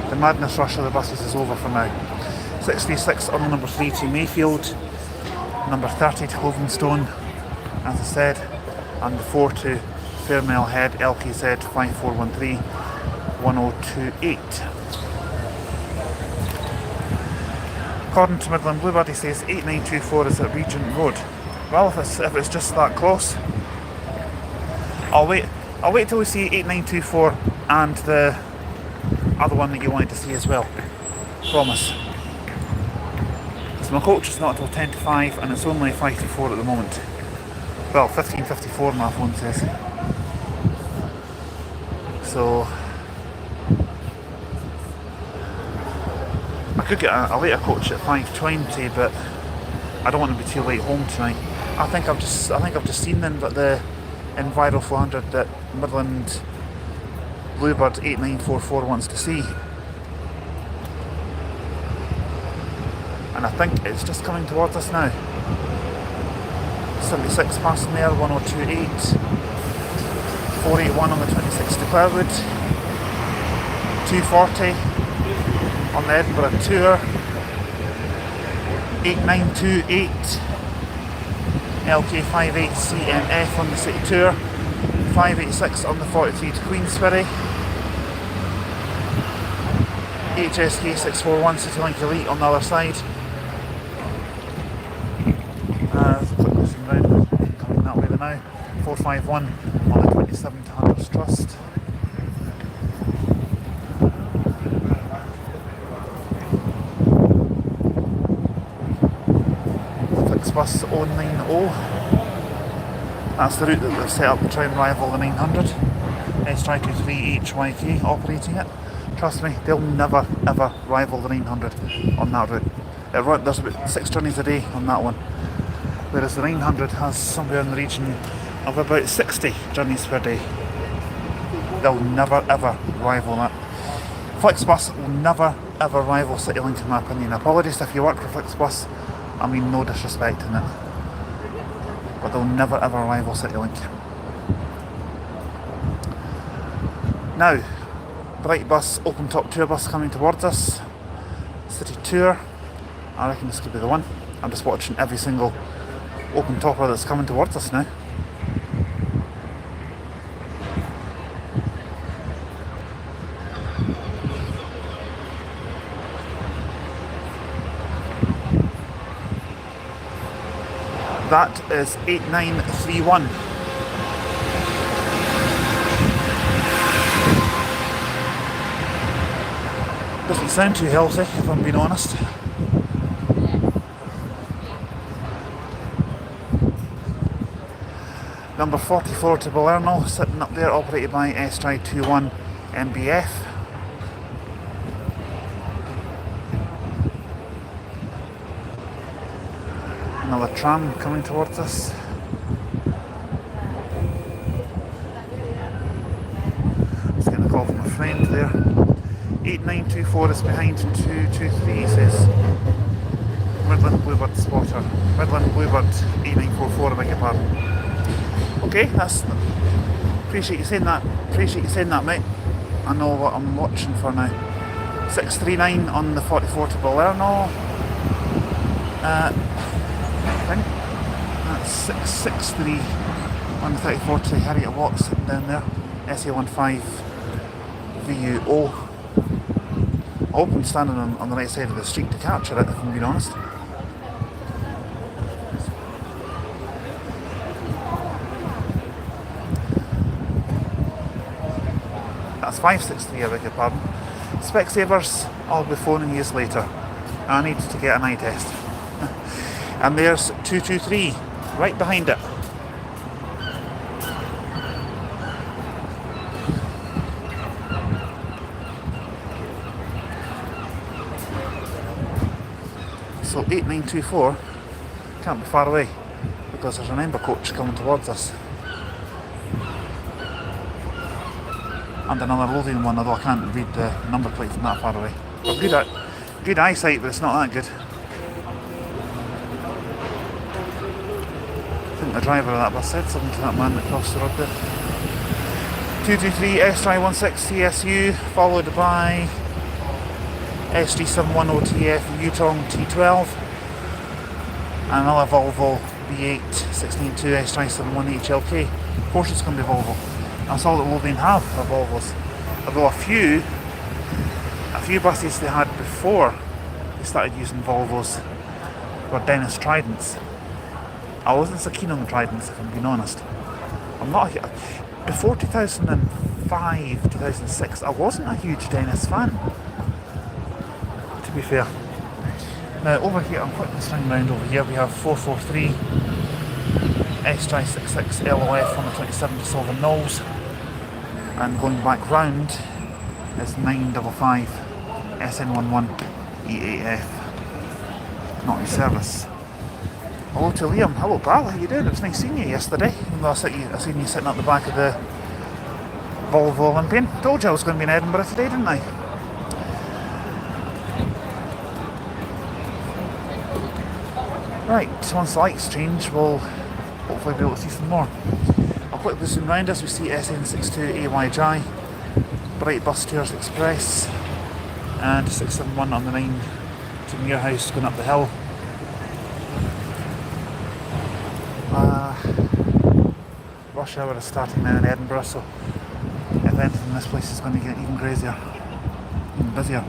The madness rush of the buses is over for now. 66 on the number 3 to Mayfield. Number 30 to Clovenstone, as I said. And the 4 to Fairmile Head, LKZ 5413 1028. According to Midland Bluebird, he says 8924 is at Regent Road. Well, if it's just that close, I'll wait till we see 8924 and the other one that you wanted to see as well. Promise. So my coach is not until 10 to 5 and it's only 5 to 4 at the moment. Well, 15:54 my phone says. So I could get a later coach at 5:20, but I don't want to be too late home tonight. I think I've just seen then that the Enviro 400 that Midland Bluebird 8944 wants to see. And I think it's just coming towards us now. 76 passing there, 1028. 481 on the 26 to Cloudwood. 240 on the Edinburgh Tour. 8928. LK58 CMF on the City Tour. 586 on the 43 to Queensferry. HSK 641 Citylink Elite on the other side. Quick listen round, coming that way now. 451 on the 27 to Hunters Trust. Flixbus 090. That's the route that they've set up to try and rival the 900. S23HYK operating it. Trust me, they'll never ever rival the 900 on that route. There's about 6 journeys a day on that one, whereas the 900 has somewhere in the region of about 60 journeys per day. They'll never ever rival that. Flixbus will never ever rival CityLink in my opinion. Apologies if you work for Flixbus, I mean no disrespect in it, but they'll never ever rival CityLink. Now, Bright Bus, open top tour bus coming towards us. City Tour, I reckon this could be the one. I'm just watching every single open topper that's coming towards us now. That is 8931. Doesn't sound too healthy, if I'm being honest. Number 44 to Balerno, sitting up there, operated by SJ21 MBF. Another tram coming towards us. Just getting a call from a friend there. 8924 is behind 223, he says. Midland Bluebird spotter. Midland Bluebird 8944, I beg your pardon. Okay, that's. Appreciate you saying that. Appreciate you saying that, mate. I know what I'm watching for now. 639 on the 44 to Balerno. I think that's 663 on the 34 to Harriet Watts sitting down there. SA15 VUO. I hope I'm standing on the right side of the street to capture it, if I'm being honest. That's 563, I beg your pardon. Specsavers, I'll be phoning you later. I need to get an eye test. And there's 223, right behind it. So 8924 can't be far away because there's an Ember coach coming towards us. And another Lothian one, although I can't read the number plate from that far away. But good eyesight, but it's not that good. I think the driver of that bus said something to that man that crossed the road there. 223 SJ16 CSU, followed by SG710TF Yutong T12, and another Volvo B8 162 SJ71 HLK. Of course it's going to be Volvo. That's all that Lothian have are Volvos. Although a few buses they had before they started using Volvos were Dennis Tridents. I wasn't so keen on the Tridents, if I'm being honest. I'm not before 2005, 2006, I wasn't a huge Dennis fan, to be fair. Now over here, I'm quickly swinging around over here, we have 443 SJ66 LOF on the 27 to Silver Knolls, and going back round is 955 SN11 EAF, not in service. Hello to Liam. Hello pal, how you doing? It was nice seeing you yesterday. Even though I seen you sitting at the back of the Volvo Olympian. Told you I was going to be in Edinburgh today, didn't I? Right, once the lights change, we'll hopefully be able to see some more. I'll quickly zoom round as we see SN62 AYJ, Bright Bus Tours Express, and 671 on the 9 to Muirhouse going up the hill. Rush hour is starting now in Edinburgh, so if anything, this place is going to get even crazier, even busier.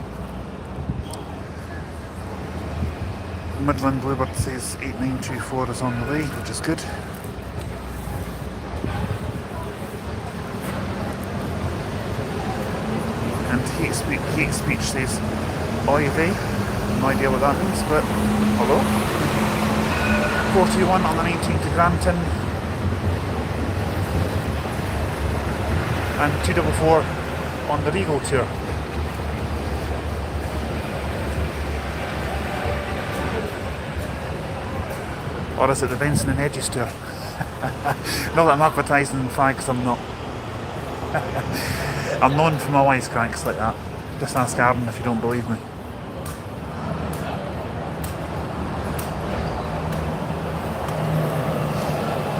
Midland Bluebird says 8924 is on the way, which is good. And hate speech says oy vey. No idea what that means, but hello. 41 on the 19th to Granton. And 244 on the Regal tour. Or is it the Benson and Hedges tour? Not that I'm advertising fags, I'm not. I'm known for my wisecracks like that. Just ask Aaron if you don't believe me.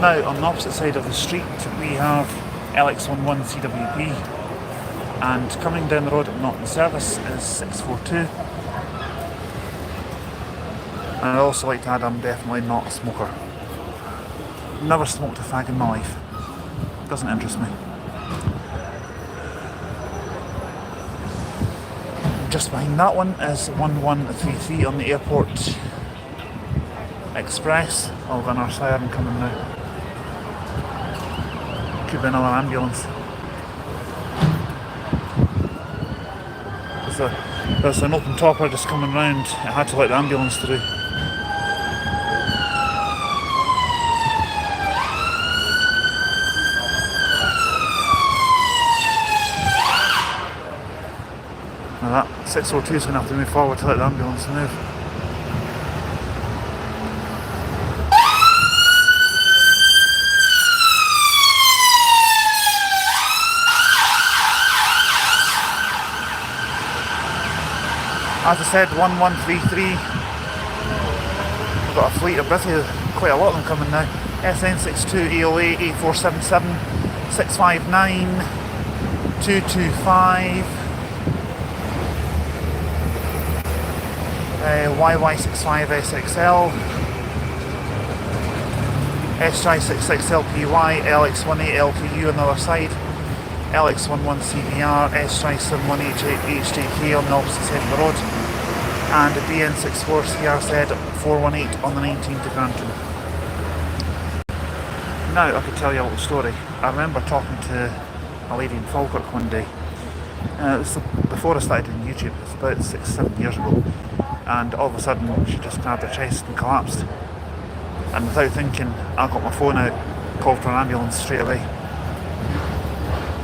Now, on the opposite side of the street, we have LX11 CWB, and coming down the road not in service is 642. And I'd also like to add, I'm definitely not a smoker. Never smoked a fag in my life. Doesn't interest me. Just behind that one is 1133 on the Airport Express. I'll got another siren coming now. Could be another ambulance. There's an open topper just coming round. I had to let the ambulance through. Now that 602 is going to have to move forward to let the ambulance move. As I said, 1133. We've got a fleet of busy, quite a lot of them coming now. SN62, EOA, 8477, 659, 225, YY65SXL, SJ66LPY, LX18LPU on the other side, LX11CBR, SJ71HJK on the opposite side of the road, and a DN64CRZ418 on the 19th of Granton. Now I could tell you a little story. I remember talking to a lady in Falkirk one day. It was before I started doing YouTube. It was about 6-7 years ago, and all of a sudden she just grabbed her chest and collapsed. And without thinking, I got my phone out, called for an ambulance straight away.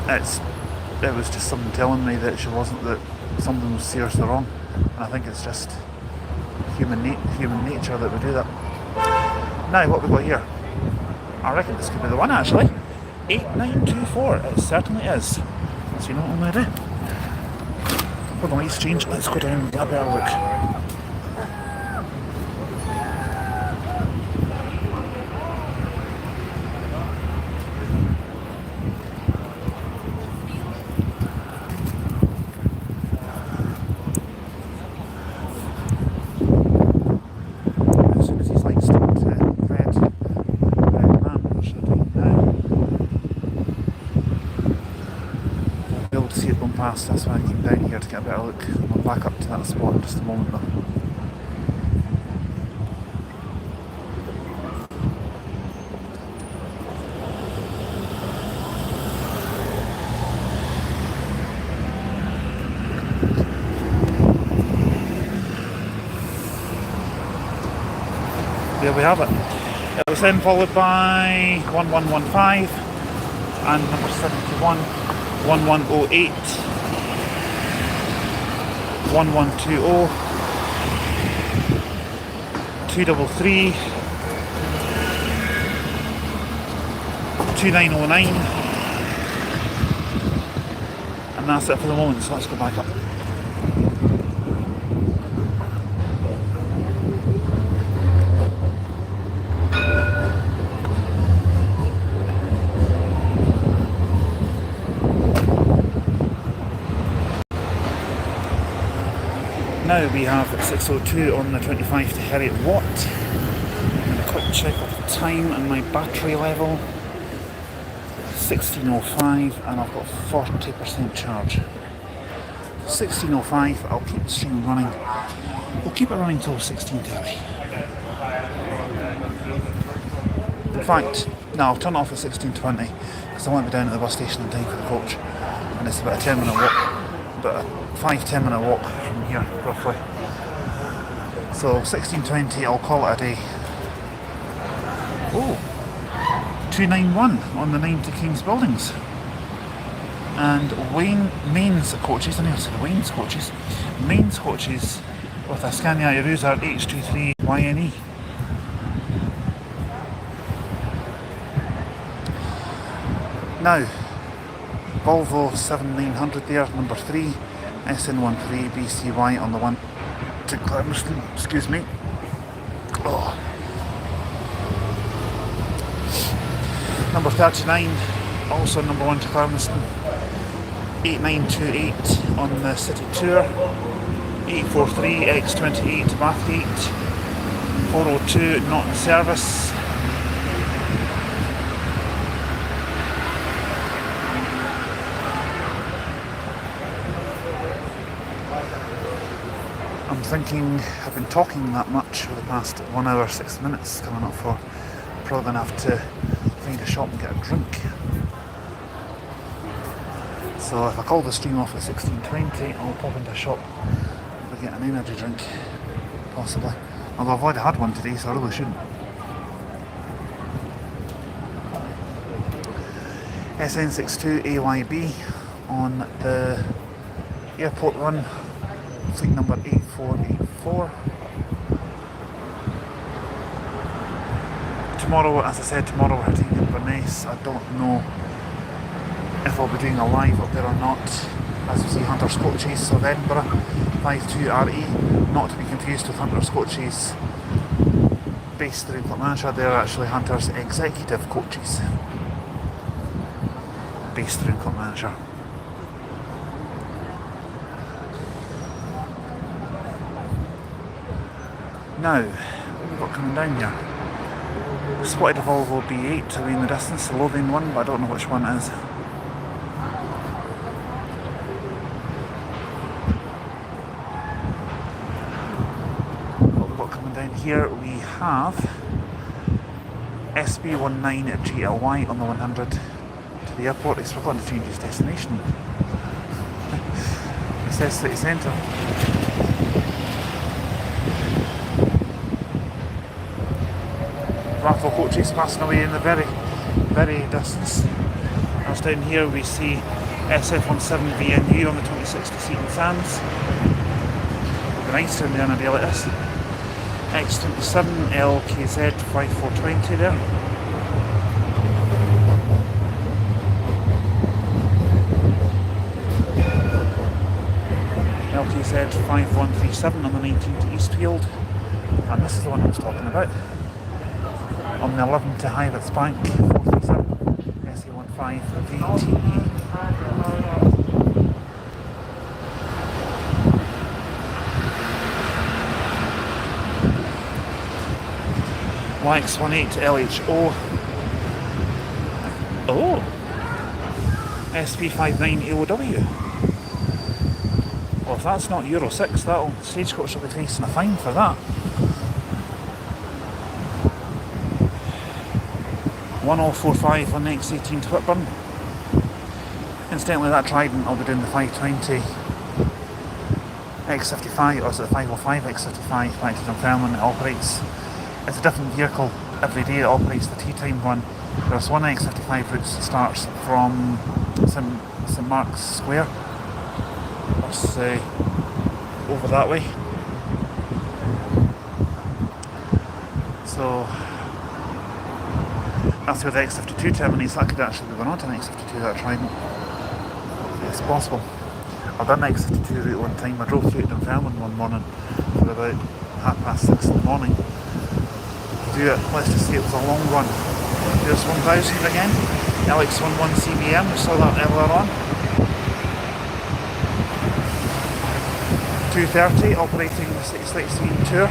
It was just something telling me that that something was seriously wrong, and I think it's just human nature that we do that. Now, what we got here? I reckon this could be the one actually. 8924. It certainly is. So you know what I'm going to do? Hold on, let's change. Let's go down and have a better look. Past, that's why I came down here to get a better look. I'll back up to that spot in just a moment though. There we have it. It was then followed by 1115 and number 71, 1108, 1120, 233, 2909, and that's it for the moment, so let's go back up. Now we have 602 on the 25 to Harriet Watt. I'm going to quick check of the time and my battery level. 1605 and I've got 40% charge. 1605, I'll keep the stream running. We'll keep it running till 1630. In fact, no, I'll turn it off at 1620 because I want to be down at the bus station in time for the coach. And it's about a 10-minute walk. About a 5-10 minute walk from here, roughly. So 1620, I'll call it a day. Oh, 291 on the 90 King's Buildings. And Main's coaches, I never said Wayne's coaches. Main's coaches with a Scania Arusa H23YNE. Now, Volvo 7900 there, number 3, SN13 BCY on the one to Clermonston, excuse me. Oh. Number 39, also number 1 to Clermonston. 8928 on the City Tour. 843 X28 Bathgate. 402 not in service. I'm thinking I've been talking that much for the past 1 hour 6 minutes coming up for. Probably gonna have to find a shop and get a drink. So if I call the stream off at 16:20, I'll pop into a shop and get an energy drink, possibly. Although I've already had one today, so I really shouldn't. SN62 AYB on the airport run, fleet number 8484. Tomorrow, as I said, tomorrow we're heading to Inverness. I don't know if I'll be doing a live up there or not. As you see, Hunter's Coaches of Edinburgh, 52RE, not to be confused with Hunter's Coaches based through Clackmannanshire. They're actually Hunter's Executive Coaches based through Clackmannanshire. Now, what have we got coming down here? Spotted a Volvo B8 away in the distance, the Lothian one, but I don't know which one it is. What we've got coming down here, we have SB19 GLY on the 100 to the airport. He's forgotten to change his destination. It says city centre. Raffle Coaches passing away in the very distance. As down here we see SF17 VNU on the 2060 Seaton Sands. It'll be nice down there on a day like this. X27 LKZ 5420 there. LKZ 5137 on the 19 to Eastfield. And this is the one I was talking about. On the 11 to Highlands Bank, 437 SA15 VTE. YX18 LHO. Oh! SP59 AOW. Well, if that's not Euro 6, that'll Stagecoach will be facing a fine for that. 1045 on the X18 to Whitburn. Incidentally, that Trident I'll be doing the 520 X55, or is it the 505 X55 back to Dunfermline. It operates, it's a different vehicle every day. It operates the tea time one. There's one X55 route that starts from St Mark's Square. That's over that way. So that's where the X52 terminates. That could actually be going on to an X52, that Trident. It's possible. I've done the X52 route one time. I drove through it in Dunfermline one morning for about 6:30 in the morning. To do it, let's just say it was a long run. There's 1000 again. LX11 CBM, we saw that earlier on. 230 operating the City Sightseeing Tour.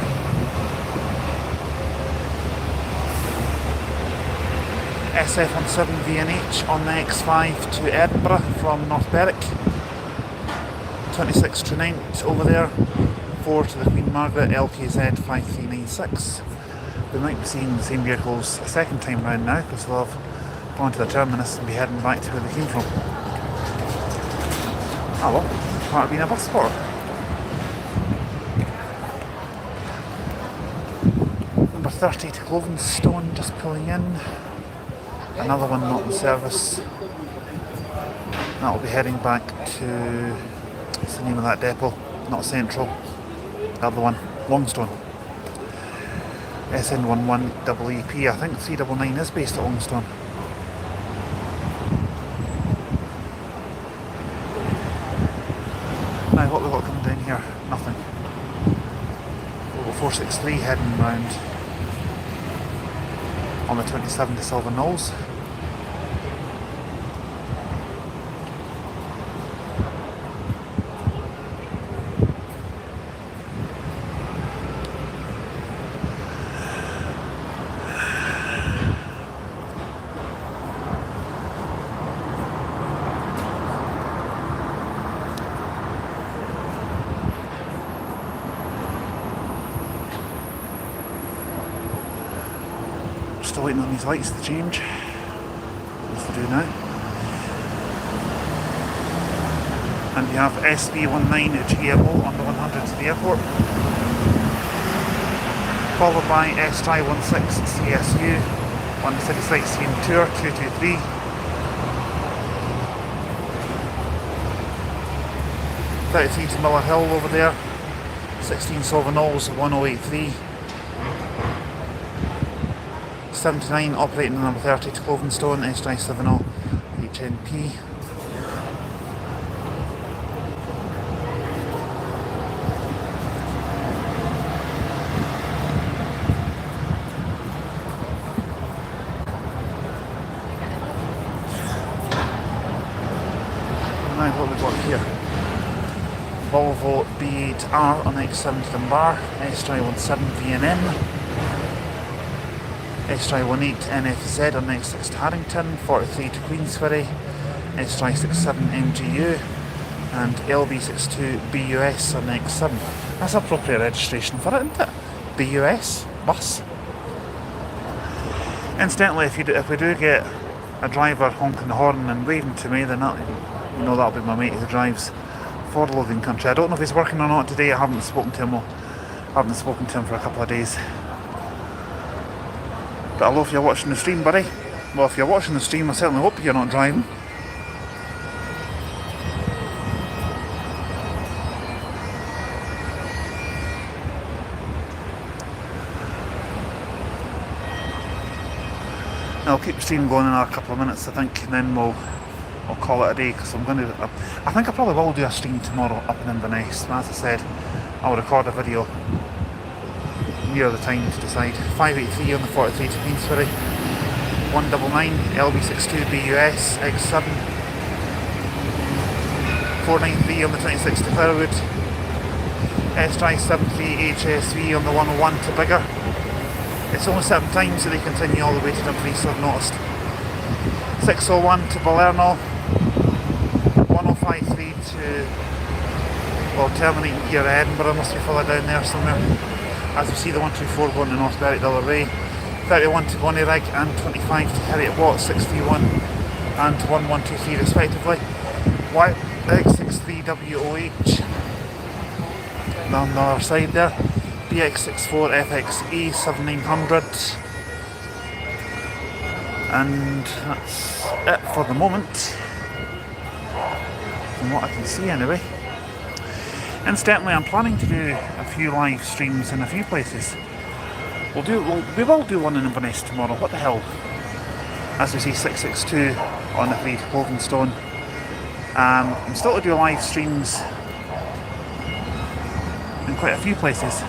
SF17 VNH on the X5 to Edinburgh from North Berwick. 26 Trinent over there. 4 to the Queen Margaret LKZ 5396. We might be seeing the same vehicles a second time round now because they'll have gone to the terminus and be heading back to where they came from. Oh well, part of being a bus sport. Number 30 to Clovenstone just pulling in. Another one not in service. That'll be heading back to, what's the name of that depot? Not Central. The other one, Longstone. SN11 EEP. I think 399 is based at Longstone. Now what we've got coming down here, nothing. Local 463 heading round on the 27 to Silver Knolls. Still waiting on these lights to change. What to do now? And you have SB19 GMO on the 100 to the airport, followed by SI16 CSU on the city sightseeing tour 223. To Miller Hill over there, 16 Silver Knolls 1083. 79 operating on number 30 to Clovenstone, SI70 HNP. Now what we've got here, Volvo B8R on X7 to Dunbar, SI17 VNM. SI18 NFZ on X6 to Harrington, 43 to Queensferry, SI67 MGU, and LB62 BUS on X7. That's appropriate registration for it, isn't it? BUS, bus. Incidentally, if we do get a driver honking the horn and waving to me, then that'll be my mate who drives for the Logan Country. I don't know if he's working or not today. I haven't spoken to him for a couple of days. But hello if you're watching the stream, buddy. Well, if you're watching the stream, I certainly hope you're not driving. I'll keep the stream going in a couple of minutes, I think, and then we'll call it a day, because I think I probably will do a stream tomorrow up in Inverness. As I said, I'll record a video near the time to decide. 583 on the 43 to Queensferry, 199 LB62 BUS X7, 493 on the 26 to Clearwood, SI73 HSV on the 101 to Bigger. It's only 7 times, so they continue all the way to Dumfries, I've noticed. 601 to Balerno, 1053 to, well, terminating here at Edinburgh, must be further down there somewhere. As we see the 124 going to North Berwick the other way, 31 to Bonnyrigg and 25 to Harriet Watt, 631 and 1123 respectively. X63WOH down the other side there, BX64 FXE 7900, and that's it for the moment, from what I can see anyway. Incidentally, I'm planning to do a few live streams in a few places. We will do one in Inverness tomorrow. What the hell? As we see 662 on the 3 to Clovenstone. I'm still to do live streams in quite a few places.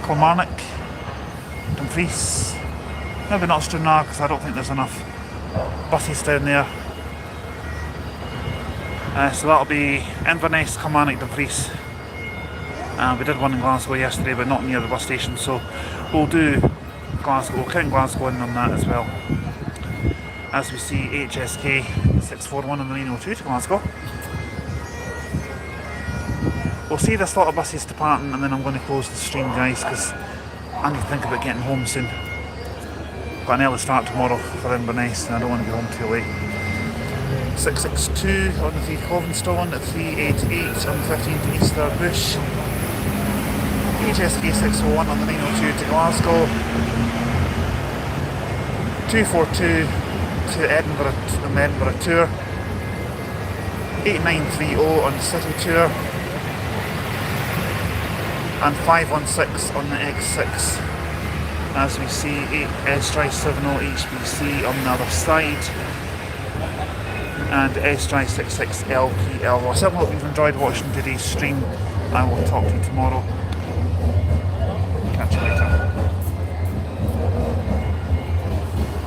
Kilmarnock, Dumfries, maybe not Stranraer because I don't think there's enough buses down there. So that'll be Inverness, Kilmarnock, Dumfries. We did one in Glasgow yesterday, but not near the bus station, so we'll do Glasgow. We'll count Glasgow in on that as well. As we see HSK 641 on the 902 to Glasgow. We'll see this lot of buses departing, and then I'm going to close the stream, guys, because I need to think about getting home soon. Got an early start tomorrow for Inverness, and I don't want to be home too late. 662 on the 3 to Clovenstone, 388 on the 15 to Easter Bush, HSK 601 on the 902 to Glasgow, 242 to Edinburgh on the Edinburgh tour, 8930 on the city tour, and 516 on the X6. As we see SI70 HBC on the other side. and SDry66LPL. I certainly hope you've enjoyed watching today's stream. I will talk to you tomorrow.